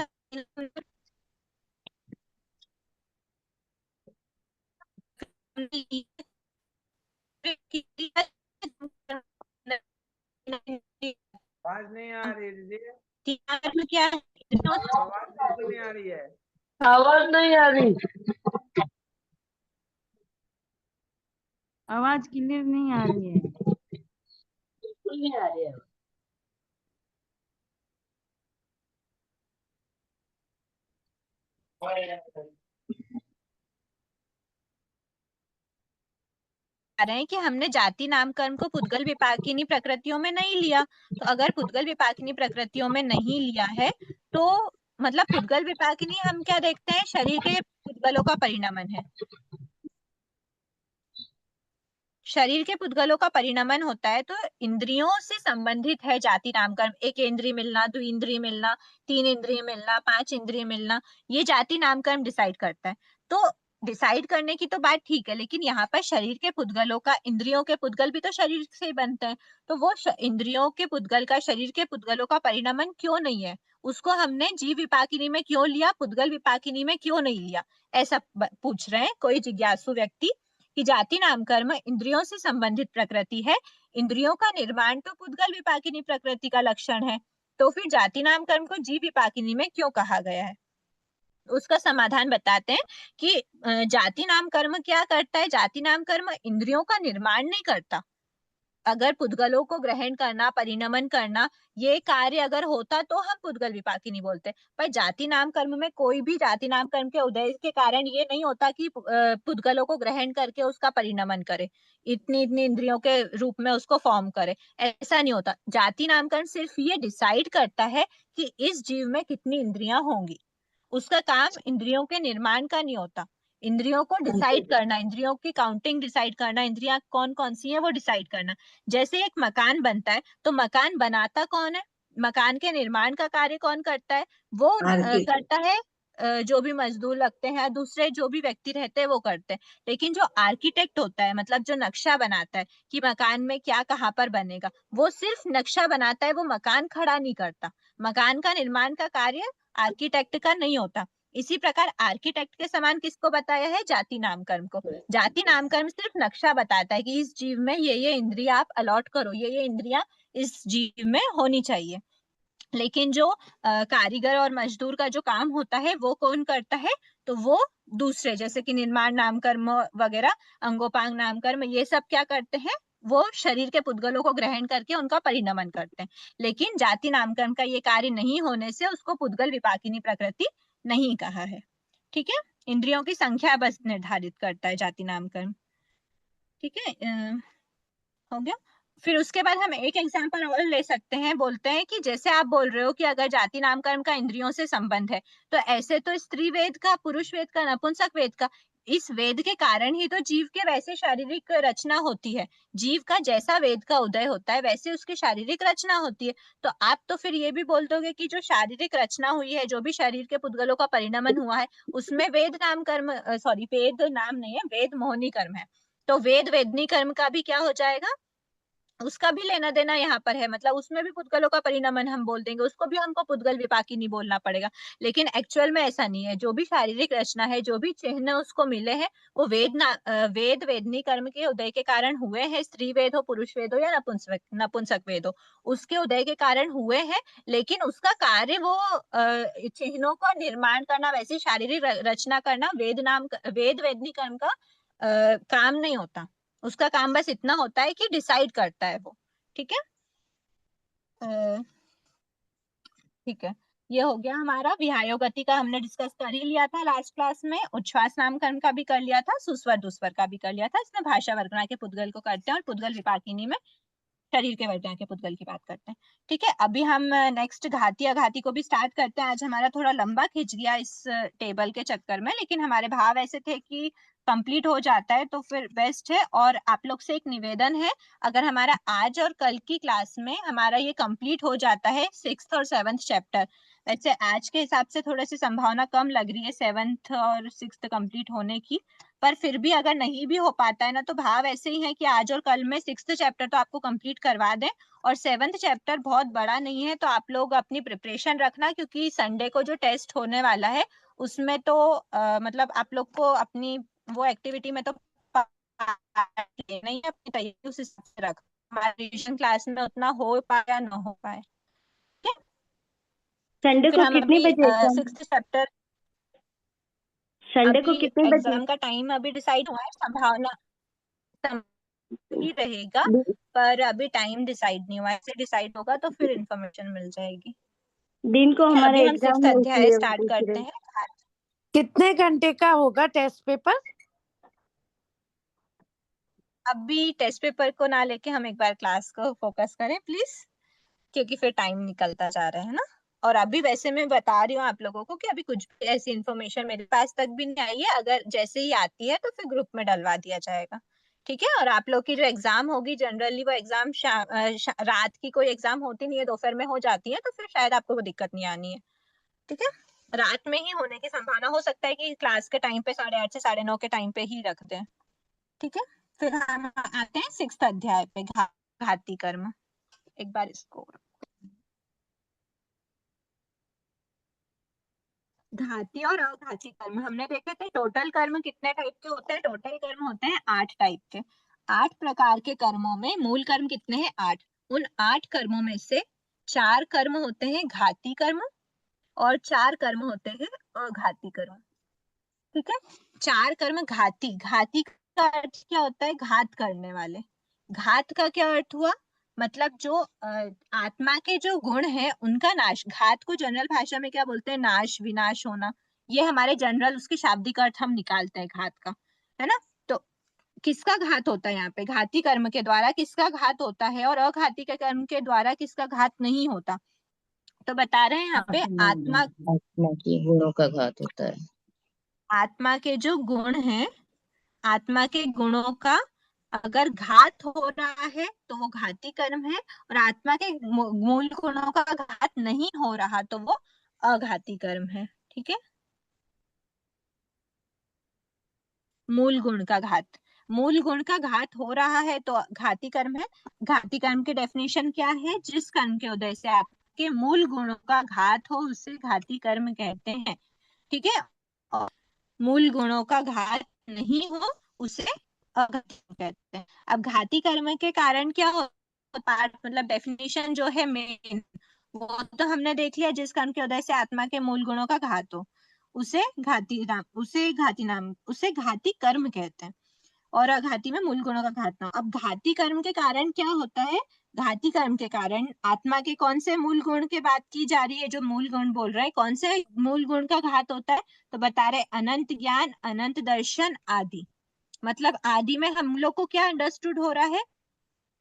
आवाज नहीं आ रही दीदी, क्या है? आवाज बिल्कुल नहीं आ रही है। आवाज नहीं आ रही। आवाज क्लियर नहीं आ रही है। बिल्कुल नहीं आ रही है। रहे हैं कि हमने जाति नामकरण को पुद्गल विपाकिनी प्रकृतियों में नहीं लिया। तो अगर पुद्गल विपाकिनी प्रकृतियों में नहीं लिया है तो मतलब पुद्गल विपाकिनी हम क्या देखते हैं, शरीर के पुद्गलों का परिणमन है। शरीर के पुद्गलों का परिणमन होता है तो इंद्रियों से संबंधित है जाति नामकरण। एक इंद्रिय मिलना, द्विइंद्रिय मिलना, 3 इंद्रिय मिलना, 5 इंद्रिय मिलना, ये जाति नामकरण डिसाइड करता है। तो डिसाइड करने की तो बात ठीक है, लेकिन यहाँ पर शरीर के पुद्गलों का, इंद्रियों के पुद्गल भी तो शरीर से ही बनते हैं, तो वो इंद्रियों के पुद्गल का शरीर के पुद्गलों का परिणमन क्यों नहीं है, उसको हमने जीव विपाकिनी में क्यों लिया, पुद्गल विपाकिनी में क्यों नहीं लिया, ऐसा पूछ रहे हैं कोई जिज्ञासु व्यक्ति। कि जाति नामकर्म इंद्रियों से संबंधित प्रकृति है, इंद्रियों का निर्माण तो पुद्गल विपाकिनी प्रकृति का लक्षण है, तो फिर जाति नामकर्म को जीव विपाकिनी में क्यों कहा गया है। उसका समाधान बताते हैं कि जाति नाम कर्म क्या करता है। जाति नाम कर्म इंद्रियों का निर्माण नहीं करता। अगर पुद्गलों को ग्रहण करना, परिणमन करना, ये कार्य अगर होता तो हम पुद्गल विपाकिनी बोलते। पर जाति नाम कर्म में कोई भी जाति नाम कर्म के उदय के कारण ये नहीं होता कि पुद्गलों को ग्रहण करके उसका परिणमन करे, इतनी इतनी इंद्रियों के रूप में उसको फॉर्म करे, ऐसा नहीं होता। जाति नामकरण सिर्फ ये डिसाइड करता है कि इस जीव में कितनी इंद्रियां होंगी। उसका काम इंद्रियों के निर्माण का नहीं होता, इंद्रियों को डिसाइड करना, इंद्रियों की काउंटिंग डिसाइड करना, इंद्रियां कौन कौन सी है वो डिसाइड करना। जैसे एक मकान बनता है तो मकान बनाता कौन है, मकान के निर्माण का कार्य कौन करता है, वो करता है जो भी मजदूर लगते हैं, दूसरे जो भी व्यक्ति रहते हैं वो करते हैं। लेकिन जो आर्किटेक्ट होता है, मतलब जो नक्शा बनाता है कि मकान में क्या कहाँ पर बनेगा, वो सिर्फ नक्शा बनाता है, वो मकान खड़ा नहीं करता। मकान का निर्माण का कार्य आर्किटेक्ट का नहीं होता। इसी प्रकार आर्किटेक्ट के समान किसको बताया है, जाति नामकर्म को। जाति नामकर्म सिर्फ नक्शा बताता है कि इस जीव में ये इंद्रियां आप अलॉट करो, ये इंद्रियां इस जीव में होनी चाहिए। लेकिन जो कारीगर और मजदूर का जो काम होता है वो कौन करता है, तो वो दूसरे, जैसे कि निर्माण नामकर्म वगैरह, अंगोपांग नामकर्म, ये सब क्या करते हैं, वो शरीर के पुद्गलों को ग्रहण करके उनका परिणमन करते हैं। लेकिन जाति नामकर्म का ये कार्य नहीं होने से उसको पुद्गल विपाकिनी प्रकृति नहीं कहा है। ठीक है, इंद्रियों की संख्या बस निर्धारित करता है जाति नामकर्म। ठीक है, हो गया। फिर उसके बाद हम एक एग्जांपल और ले सकते हैं। बोलते हैं कि जैसे आप बोल रहे हो कि अगर जाति नामकर्म का इंद्रियों से संबंध है, तो ऐसे तो स्त्री वेद का, पुरुष वेद का, नपुंसक वेद का, इस वेद के कारण ही तो जीव के वैसे शारीरिक रचना होती है। जीव का जैसा वेद का उदय होता है वैसे उसकी शारीरिक रचना होती है। तो आप तो फिर ये भी बोल दोगे कि जो शारीरिक रचना हुई है, जो भी शरीर के पुद्गलों का परिणमन हुआ है, उसमें वेद नाम कर्म, सॉरी वेद नाम नहीं है, वेद मोहनी कर्म है। तो वेद वेदनी कर्म का भी क्या हो जाएगा, उसका भी लेना देना यहाँ पर है, मतलब उसमें भी पुद्गलों का परिणमन हम बोल देंगे, उसको भी हमको पुद्गल विपाकिनी बोलना पड़ेगा। लेकिन एक्चुअल में ऐसा नहीं है। जो भी शारीरिक रचना है, जो भी चिन्ह उसको मिले हैं, वो वेद वेदनी कर्म के उदय के कारण हुए हैं। स्त्री वेद हो, पुरुष वेद हो या नपुंसक वेद हो, उसके उदय के कारण हुए हैं। लेकिन उसका कार्य वो चिन्हों का निर्माण करना, वैसी शारीरिक रचना करना वेद वेदनी कर्म का काम नहीं होता। उसका काम बस इतना होता है कि डिसाइड करता है वो। ठीक है, ठीक है, ये हो गया हमारा। विहायो गति का हमने डिस्कस कर ही लिया था लास्ट क्लास में। उच्छ्वास नामकरण का भी कर लिया था, सुस्वर दुस्वर का भी कर लिया था। इसमें भाषा वर्गना के पुद्गल को करते हैं और पुद्गल विपाकिनी में शरीर के वर्गना के पुद्गल की बात करते हैं। ठीक है, अभी हम नेक्स्ट घाती अघाती को भी स्टार्ट करते हैं। आज हमारा थोड़ा लंबा खिंच गया इस टेबल के चक्कर में, लेकिन हमारे भाव ऐसे थे कि कंप्लीट हो जाता है तो फिर बेस्ट है। और आप लोग से एक निवेदन है, अगर हमारा आज और कल की क्लास में हमारा ये कंप्लीट हो जाता है 6th और 7th चैप्टर, वैसे आज के हिसाब से थोड़ी सी संभावना कम लग रही है 7th और 6th कंप्लीट होने की, पर फिर भी अगर नहीं भी हो पाता है ना, तो भाव ऐसे ही है कि आज और कल में 6th चैप्टर तो आपको कंप्लीट करवा दें, और 7th चैप्टर बहुत बड़ा नहीं है, तो आप लोग अपनी प्रिपरेशन रखना, क्योंकि संडे को जो टेस्ट होने वाला है उसमें तो मतलब आप लोग को अपनी वो एक्टिविटी में तो नहीं, अपनी तैयारी उस हिसाब से रख, हमारे रिविजन क्लास में उतना हो पाए या ना हो पाए। संडे फिर को हम कितने अभी बजे एग्जाम? 6th चैप्टर, संडे को अभी कितने बजे? एग्जाम का टाइम अभी डिसाइड हुआ है, संभावना ही रहेगा, दिन पर अभी टाइम डिसाइड नहीं हुआ है, ऐसे डिसाइड होगा तो फिर इंफॉर्मेशन मिल जाएगी। दिन को ठीक है, हमारा अभी हम एग्जाम 6th है, अध्याय इसलिए स्टार्ट पूछ रहे करते हैं। हैं। कितने घंटे का होगा टेस्ट पेपर? अभी टेस्ट पेपर को ना लेके हम एक बार क्लास को फोकस करें प्लीज, क्योंकि फिर टाइम निकलता जा रहा है ना। और अभी वैसे मैं बता रही हूँ आप लोगों को कि अभी कुछ भी ऐसी इन्फॉर्मेशन मेरे पास तक भी नहीं आई है, अगर जैसे ही आती है तो फिर ग्रुप में डलवा दिया जाएगा। ठीक है, और आप लोग की जो एग्जाम होगी जनरली वो एग्जाम रात की कोई एग्जाम होती नहीं है, दोपहर में हो जाती है, तो फिर शायद आपको वो दिक्कत नहीं आनी है। ठीक है, रात में ही होने की संभावना, हो सकता है कि क्लास के टाइम पे 8:30 से 9:30 के टाइम पे ही रख दें। ठीक है, फिर हम आते हैं 6th अध्याय पे, घाती कर्म। एक बार इसको, घाती और अघाती कर्म हमने देखे थे। टोटल कर्म कितने टाइप के होते हैं? टोटल कर्म होते हैं 8 टाइप के। 8 प्रकार के कर्मों में मूल कर्म कितने हैं? 8। उन 8 कर्मों में से 4 कर्म होते हैं घाती कर्म और 4 कर्म होते हैं अघाती कर्म। ठीक है, 4 कर्म घाती। घाती का अर्थ क्या होता है? घात करने वाले। घात का क्या अर्थ हुआ? मतलब जो आत्मा के जो गुण है उनका नाश। घात को जनरल भाषा में क्या बोलते हैं? नाश, विनाश होना। ये हमारे जनरल उसके शाब्दिक अर्थ हम निकालते हैं घात का, है ना। तो किसका घात होता है यहाँ पे? घाती कर्म के द्वारा किसका घात होता है और अघाती के कर्म के द्वारा किसका घात नहीं होता? तो बता रहे हैं यहाँ पे आत्मा के गुणों का घात होता है। आत्मा के जो गुण हैं, आत्मा के गुणों का अगर घात हो रहा है तो वो घाती कर्म है, और आत्मा के मूल गुणों का घात नहीं हो रहा तो वो अघाती कर्म है। ठीक है, मूल गुण का घात, मूल गुण का घात हो रहा है तो घाती कर्म है। घाती कर्म की डेफिनेशन क्या है? जिस कर्म के उदय से आपके मूल गुणों का घात हो उसे घाती कर्म कहते हैं। ठीक है, और मूल गुणों का घात नहीं हो उसे अघाती कर्म कहते हैं। अब घाती कर्म के कारण क्या होता है, मतलब डेफिनेशन जो है मेन, वो तो हमने देख लिया। जिस कर्म के उदय से आत्मा के मूल गुणों का घात हो उसे घाती कर्म कहते हैं, और अघाती में मूल गुणों का घात ना हो। अब घाती कर्म के कारण क्या होता है? घाती कर्म के कारण आत्मा के कौन से मूल गुण की बात की जा रही है? जो मूल गुण बोल रहे हैं, कौन से मूल गुण का घात होता है? तो बता रहे अनंत ज्ञान, अनंत दर्शन, आदि। मतलब आदि में हम लोग को क्या अंडरस्टूड हो रहा है?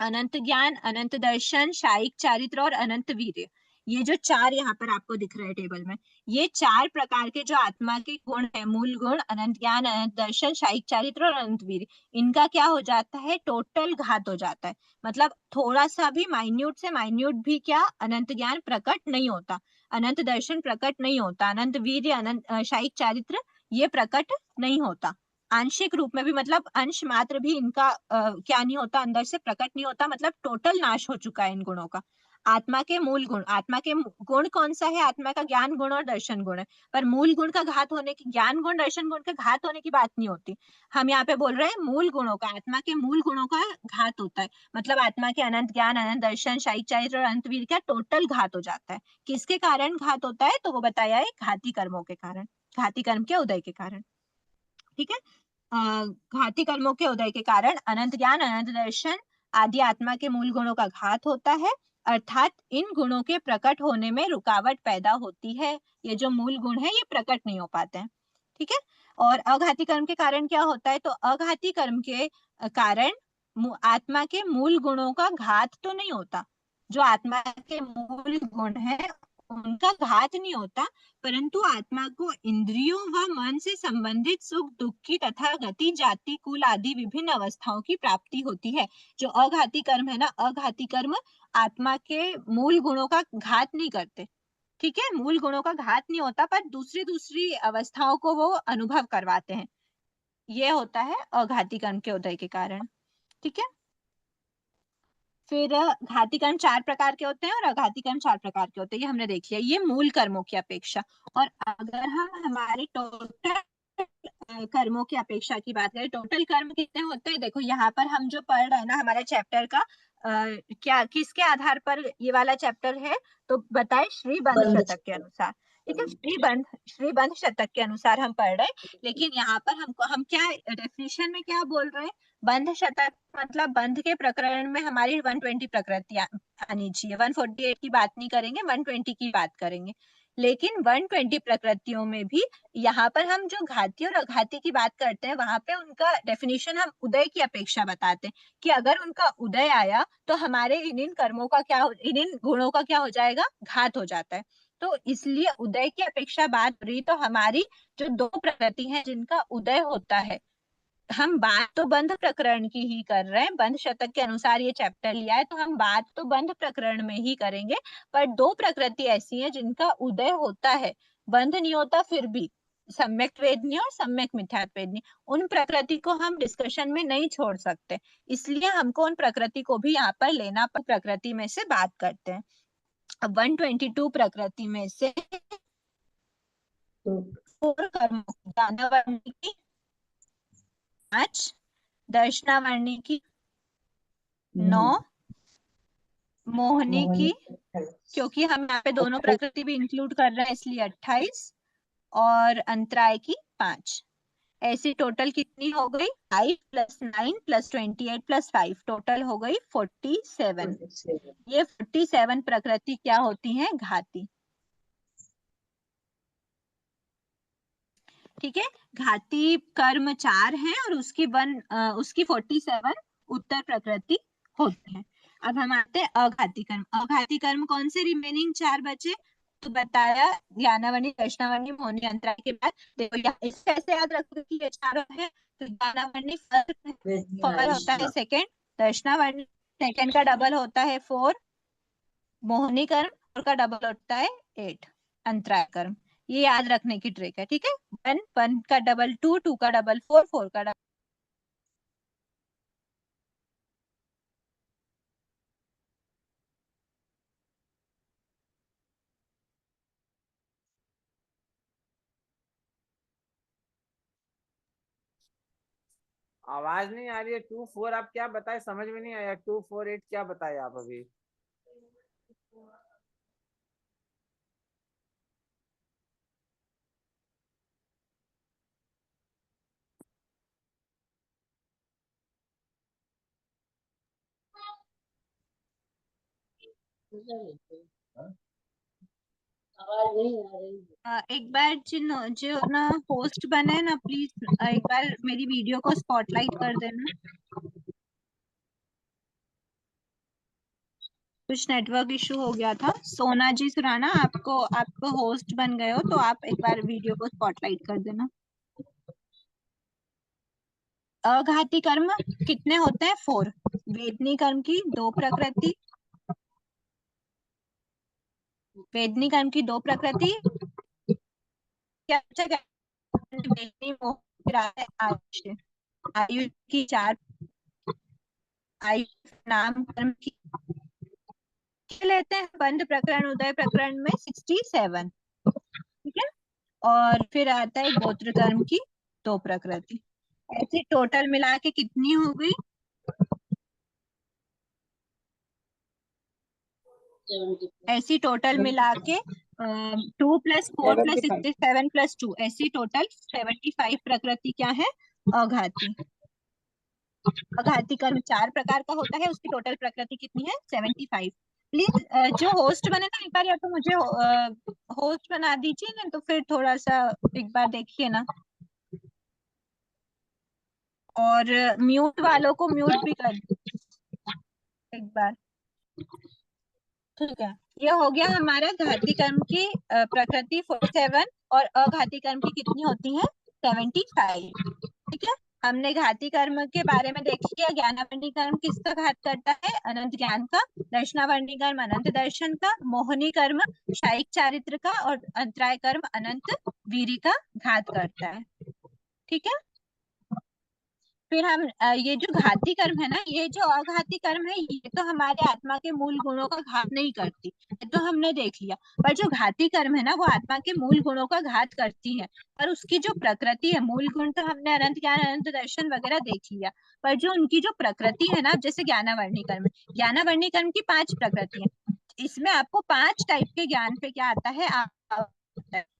अनंत ज्ञान, अनंत दर्शन, शायिक चारित्र और अनंत वीर्य। ये जो 4 यहाँ पर आपको दिख रहे हैं टेबल में, ये 4 प्रकार के जो आत्मा के गुण है, मूल गुण, अनंत ज्ञान, अनंत दर्शन, शायिक चारित्र और अनंत वीर्य, इनका क्या हो जाता है? टोटल घात हो जाता है। मतलब थोड़ा सा भी माइन्यूट से माइन्यूट भी क्या अनंत ज्ञान प्रकट नहीं होता, अनंत दर्शन प्रकट नहीं होता, अनंत वीर्य, अनंत शायिक चारित्र ये प्रकट नहीं होता। आंशिक रूप में भी, मतलब अंश मात्र भी इनका क्या नहीं होता? अंदर से प्रकट नहीं होता। मतलब टोटल नाश हो चुका है इन गुणों का। आत्मा के मूल गुण, आत्मा के गुण कौन सा है? आत्मा का ज्ञान गुण और दर्शन गुण है, पर मूल गुण का घात होने की, ज्ञान गुण दर्शन गुण के घात होने की बात नहीं होती। हम यहाँ पे बोल रहे हैं मूल गुणों का, आत्मा के मूल गुणों का घात होता है। मतलब आत्मा के अनंत ज्ञान, अनंत दर्शन, शायिक चारित्र और अनंत वीर्य का टोटल घात हो जाता है। किसके कारण घात होता है? तो वो बताया है घाती कर्मों के कारण, घाती कर्म के उदय के कारण। ठीक है, घाती कर्मों के उदय के कारण अनंत ज्ञान, अनंत दर्शन आदि आत्मा के मूल गुणों का घात होता है, अर्थात इन गुणों के प्रकट होने में रुकावट पैदा होती है। ये जो मूल गुण है ये प्रकट नहीं हो पाते हैं। ठीक है, और अघाती कर्म के कारण क्या होता है? तो अघाती कर्म के कारण आत्मा के मूल गुणों का घात तो नहीं होता, जो आत्मा के मूल गुण है उनका घात नहीं होता, परंतु आत्मा को इंद्रियों व मन से संबंधित सुख दुख की तथा गति, जाति, कुल आदि विभिन्न अवस्थाओं की प्राप्ति होती है। जो अघाती कर्म है ना, अघाती कर्म आत्मा के मूल गुणों का घात नहीं करते, ठीक है, मूल गुणों का घात नहीं होता, पर दूसरी दूसरी अवस्थाओं को वो अनुभव करवाते हैं। ये होता है अघाती कर्म के उदय के कारण। ठीक है, फिर घाती कर्म 4 प्रकार के होते हैं और अघाती कर्म 4 प्रकार के होते हैं, ये हमने देख लिया, ये मूल कर्मों की अपेक्षा। और अगर हम हमारे टोटल कर्मों की अपेक्षा की बात करें, टोटल कर्म कितने होते हैं, देखो यहाँ पर हम जो पढ़ रहे हैं ना हमारे चैप्टर का क्या किसके आधार पर ये वाला चैप्टर है, तो बताए श्रीबंध शतक के अनुसार। ठीक है, श्रीबंध शतक के अनुसार हम पढ़ रहे हैं। लेकिन यहाँ पर हम क्या डेफिनेशन में क्या बोल रहे हैं, बंध शतक मतलब बंध के प्रकरण में हमारी 120 प्रकृति आनी चाहिए। 148 की बात नहीं करेंगे, 120 की बात करेंगे। लेकिन 120 प्रकृतियों में भी यहाँ पर हम जो घाती और अघाती की बात करते हैं, वहां पे उनका डेफिनेशन हम उदय की अपेक्षा बताते हैं कि अगर उनका उदय आया तो हमारे इन कर्मों का क्या, इन गुणों का क्या हो जाएगा, घात हो जाता है। तो इसलिए उदय की अपेक्षा बात हो रही, तो हमारी जो 2 प्रकृति हैं जिनका उदय होता है, हम बात तो बंध प्रकरण की ही कर रहे हैं, बंध शतक के अनुसार ये चैप्टर लिया है, तो हम बात तो बंध प्रकरण में ही करेंगे। पर 2 प्रकृति ऐसी हैं जिनका उदय होता है, बंध नहीं होता फिर भी, सम्यक वेदनी और सम्यक मिथ्यात्व वेदनी, उन प्रकृति को हम डिस्कशन में नहीं छोड़ सकते, इसलिए हमको उन प्रकृति को भी यहाँ पर लेना, पर प्रकृति में से बात करते हैं। अब 122 प्रकृति में से 4 कर्मों की, ज्ञानावर्णी की 5, दर्शनावर्णी की 9, मोहनी की, क्योंकि हम यहाँ पे दोनों प्रकृति भी इंक्लूड कर रहे हैं इसलिए 28, और अंतराय की 5। ऐसी टोटल कितनी हो गई, 5 + 9 + 28 + 5, टोटल हो गई 47। ये 47 प्रकृति क्या होती हैं, घाती। ठीक है, घाती कर्म 4 हैं और उसकी 47 उत्तर प्रकृति होते हैं। अब हम आते हैं अघाती कर्म। अघाती कर्म कौन से रिमेनिंग 4 बचे, तो बताया ज्ञानावर्णी, दर्शनावर्णी, मोहनी, अंतराय के बाद देखो यहाँ इससे ऐसे याद रखो कि ये 4 है, तो ज्ञानावर्णी फल होता है सेकंड, दर्शनावर्णी सेकंड का डबल होता है 4, मोहनी कर्म का डबल होता है 8, अंतराय कर्म। ये याद रखने की ट्रिक है। ठीक है, 1 का डबल 2, 2 का डबल 4, 4 का डबल। आवाज नहीं आ रही है। 2 4 आप क्या बताए, समझ में नहीं आया। 2 4 8 क्या बताए आप अभी। एक बार जो ना होस्ट बने ना, प्लीज एक बार मेरी वीडियो को स्पॉटलाइट कर देना। कुछ नेटवर्क इशू हो गया था। सोना जी सुराना, आपको होस्ट बन गए हो तो आप एक बार वीडियो को स्पॉटलाइट कर देना। अघाती कर्म कितने होते हैं, 4। वेदनी कर्म की 2 प्रकृति, वेदनी कर्म की 2 प्रकृति क्या, वेदनी मोह आयुष्य, आयु की 4, आयु नाम कर्म की लेते हैं बंध प्रकरण उदय प्रकरण में 67। ठीक है, और फिर आता है गोत्र कर्म की 2 प्रकृति। ऐसे टोटल मिला के कितनी हो गई, 2 + 4 + 67 + 2, ऐसी टोटल 75 प्रकृति क्या है, अघाती। अघाती कर्म 4 प्रकार का होता है, उसकी टोटल प्रकृति कितनी है, 75। प्लीज जो होस्ट बने ना, एक बार या तो मुझे होस्ट बना दीजिए ना, तो फिर थोड़ा सा एक बार देखिए ना, और म्यूट वालों को म्यूट भी कर दीजिए एक बार। ठीक है, ये हो गया हमारा घाती कर्म की प्रकृति 47 और अघाती कर्म की कितनी होती है, 75। ठीक है, हमने घाती कर्म के बारे में देख लिया। ज्ञानावर्णी कर्म किसका घात करता है? अनंत ज्ञान का। दर्शनावर्णी कर्म अनंत दर्शन का। मोहिनी कर्म शायिक चारित्र का। और अंतराय कर्म अनंत वीर्य का घात करता है। ठीक है। फिर हम ये जो घाती कर्म है ना, ये जो अघाती कर्म है, ये तो हमारे आत्मा के मूल गुणों का घात नहीं करती, ये तो हमने देख लिया। पर जो घाती कर्म है ना, वो आत्मा के मूल गुणों का घात करती है। पर उसकी जो प्रकृति है, मूल गुण तो हमने अनंत ज्ञान अनंत दर्शन वगैरह देख लिया, पर जो उनकी जो प्रकृति है ना, जैसे ज्ञानावर्णी कर्म, ज्ञानावर्णी कर्म की 5 प्रकृति है। इसमें आपको 5 टाइप के ज्ञान पे क्या आता है,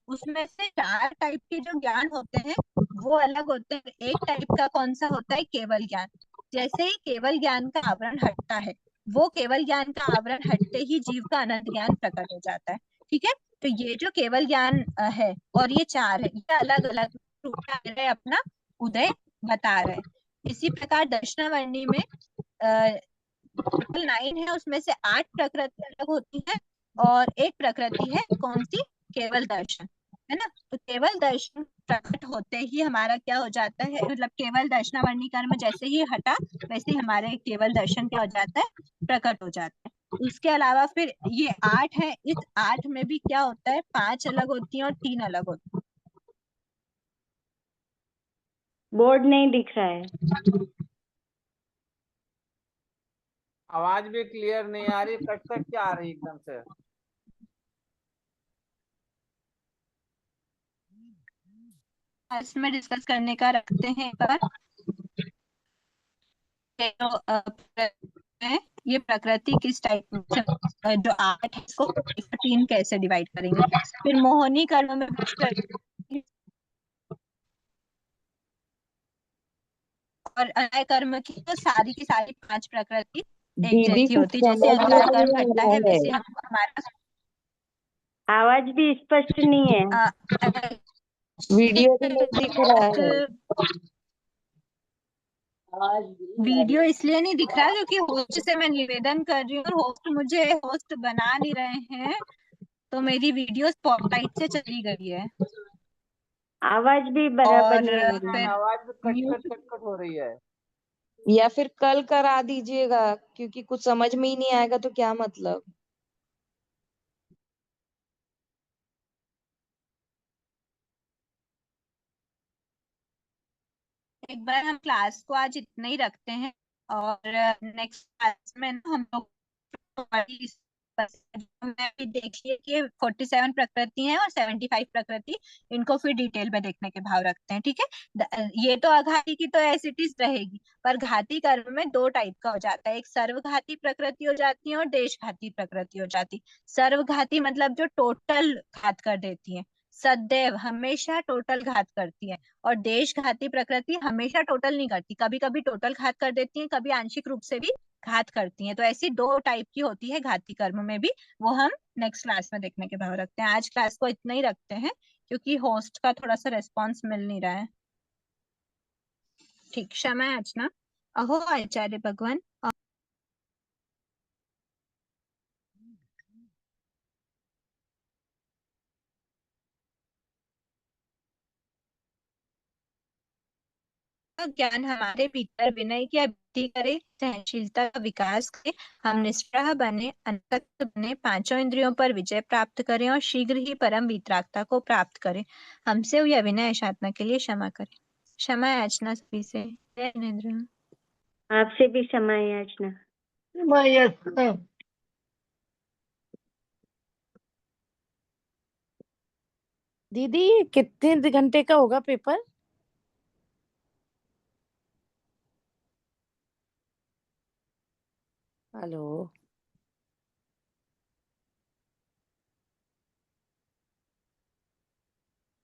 उसमें से 4 टाइप के जो ज्ञान होते हैं वो अलग होते हैं। एक टाइप का कौन सा होता है? केवल ज्ञान। जैसे ही केवल ज्ञान का आवरण हटता है, वो केवल ज्ञान का आवरण हटते ही जीव का अनंत ज्ञान प्रकट हो जाता है। ठीक है। तो ये जो केवल ज्ञान है और ये 4 है, ये अलग अलग रूप में आ रहे हैं, अपना उदय बता रहे हैं। इसी प्रकार दर्शनावर्णी में टोटल 9 है, उसमें से 8 प्रकृति अलग होती है और एक प्रकृति है कौन सी? केवल दर्शन, है ना। तो केवल दर्शन प्रकट होते ही हमारा क्या हो जाता है, मतलब केवल दर्शनावर्णी कर्म जैसे ही हटा, वैसे ही हमारे केवल दर्शन क्या हो जाता है? प्रकट हो जाता है। उसके अलावा फिर ये 8 है, इस 8 में भी क्या होता है? 5 अलग होती है और 3 अलग होती है। बोर्ड नहीं दिख रहा है। आवाज भी क्लियर नहीं आ रही, कट कट क्या आ रही एकदम से। इसमें डिस्कस करने का रखते हैं एक बार। ये प्रकृति किस टाइप जो 8 है, इसको 3 कैसे डिवाइड करेंगे। फिर मोहिनी कर्म में और अनय कर्म की तो सारी की सारी 5 प्रकृति एक दीदी जैसी कुछ होती है। जैसे समझ में अंतराय कर्म नहीं हटता आ है, रहा वैसे है। हमारा आवाज भी स्पष्ट नहीं है। वीडियो भी नहीं दिख रहा है। वीडियो इसलिए नहीं दिख रहा क्योंकि होस्ट से मैं निवेदन कर रही हूँ और होस्ट मुझे होस्ट बना नहीं रहे हैं, तो मेरी वीडियो स्पॉटलाइट से चली गई है। आवाज भी बराबर और नहीं आ रही फिर है। आवाज भी कट हो रही है। या फिर कल करा दीजिएगा, क्योंकि कुछ समझ में ही नहीं आएगा तो क्या मतलब। एक बार हम क्लास को आज इतना ही रखते हैं और नेक्स्ट क्लास में ना हम लोग अभी देखिए कि 47 प्रकृति हैं और 75 प्रकृति, इनको फिर डिटेल में देखने के भाव रखते हैं। ठीक है। ये तो अघाती की तो एज इट इज रहेगी, पर घाती कर्म में 2 टाइप का हो जाता है। एक सर्वघाती प्रकृति हो जाती है और देशघाती प्रकृति हो जाती। सर्वघाती मतलब जो टोटल घात कर देती है, सदैव हमेशा टोटल घात करती है। और देशघाती प्रकृति हमेशा टोटल नहीं करती, कभी कभी टोटल घात कर देती है, कभी आंशिक रूप से भी घात करती हैं। तो ऐसी 2 टाइप की होती है घाती कर्म में भी, वो हम नेक्स्ट क्लास में देखने के भाव रखते हैं। आज क्लास को इतना ही रखते हैं क्योंकि होस्ट का थोड़ा सा रेस्पॉन्स मिल नहीं रहा है। ठीक, क्षमा याचना। अहो आचार्य भगवान। ज्ञान हमारे भीतर विनय की अभिवृद्धि करे, सहनशीलता का विकास करे, हम निष्प्रह बने, अनसक्त बने, 5 इंद्रियों पर विजय प्राप्त करें और शीघ्र ही परम वितरागता को प्राप्त करें। हमसे हुई अविनय याचना के लिए क्षमा करें। क्षमा याचना सभी से। जय जिनेंद्र। आपसे भी क्षमा याचना। दीदी ये कितने घंटे का होगा पेपर? हेलो।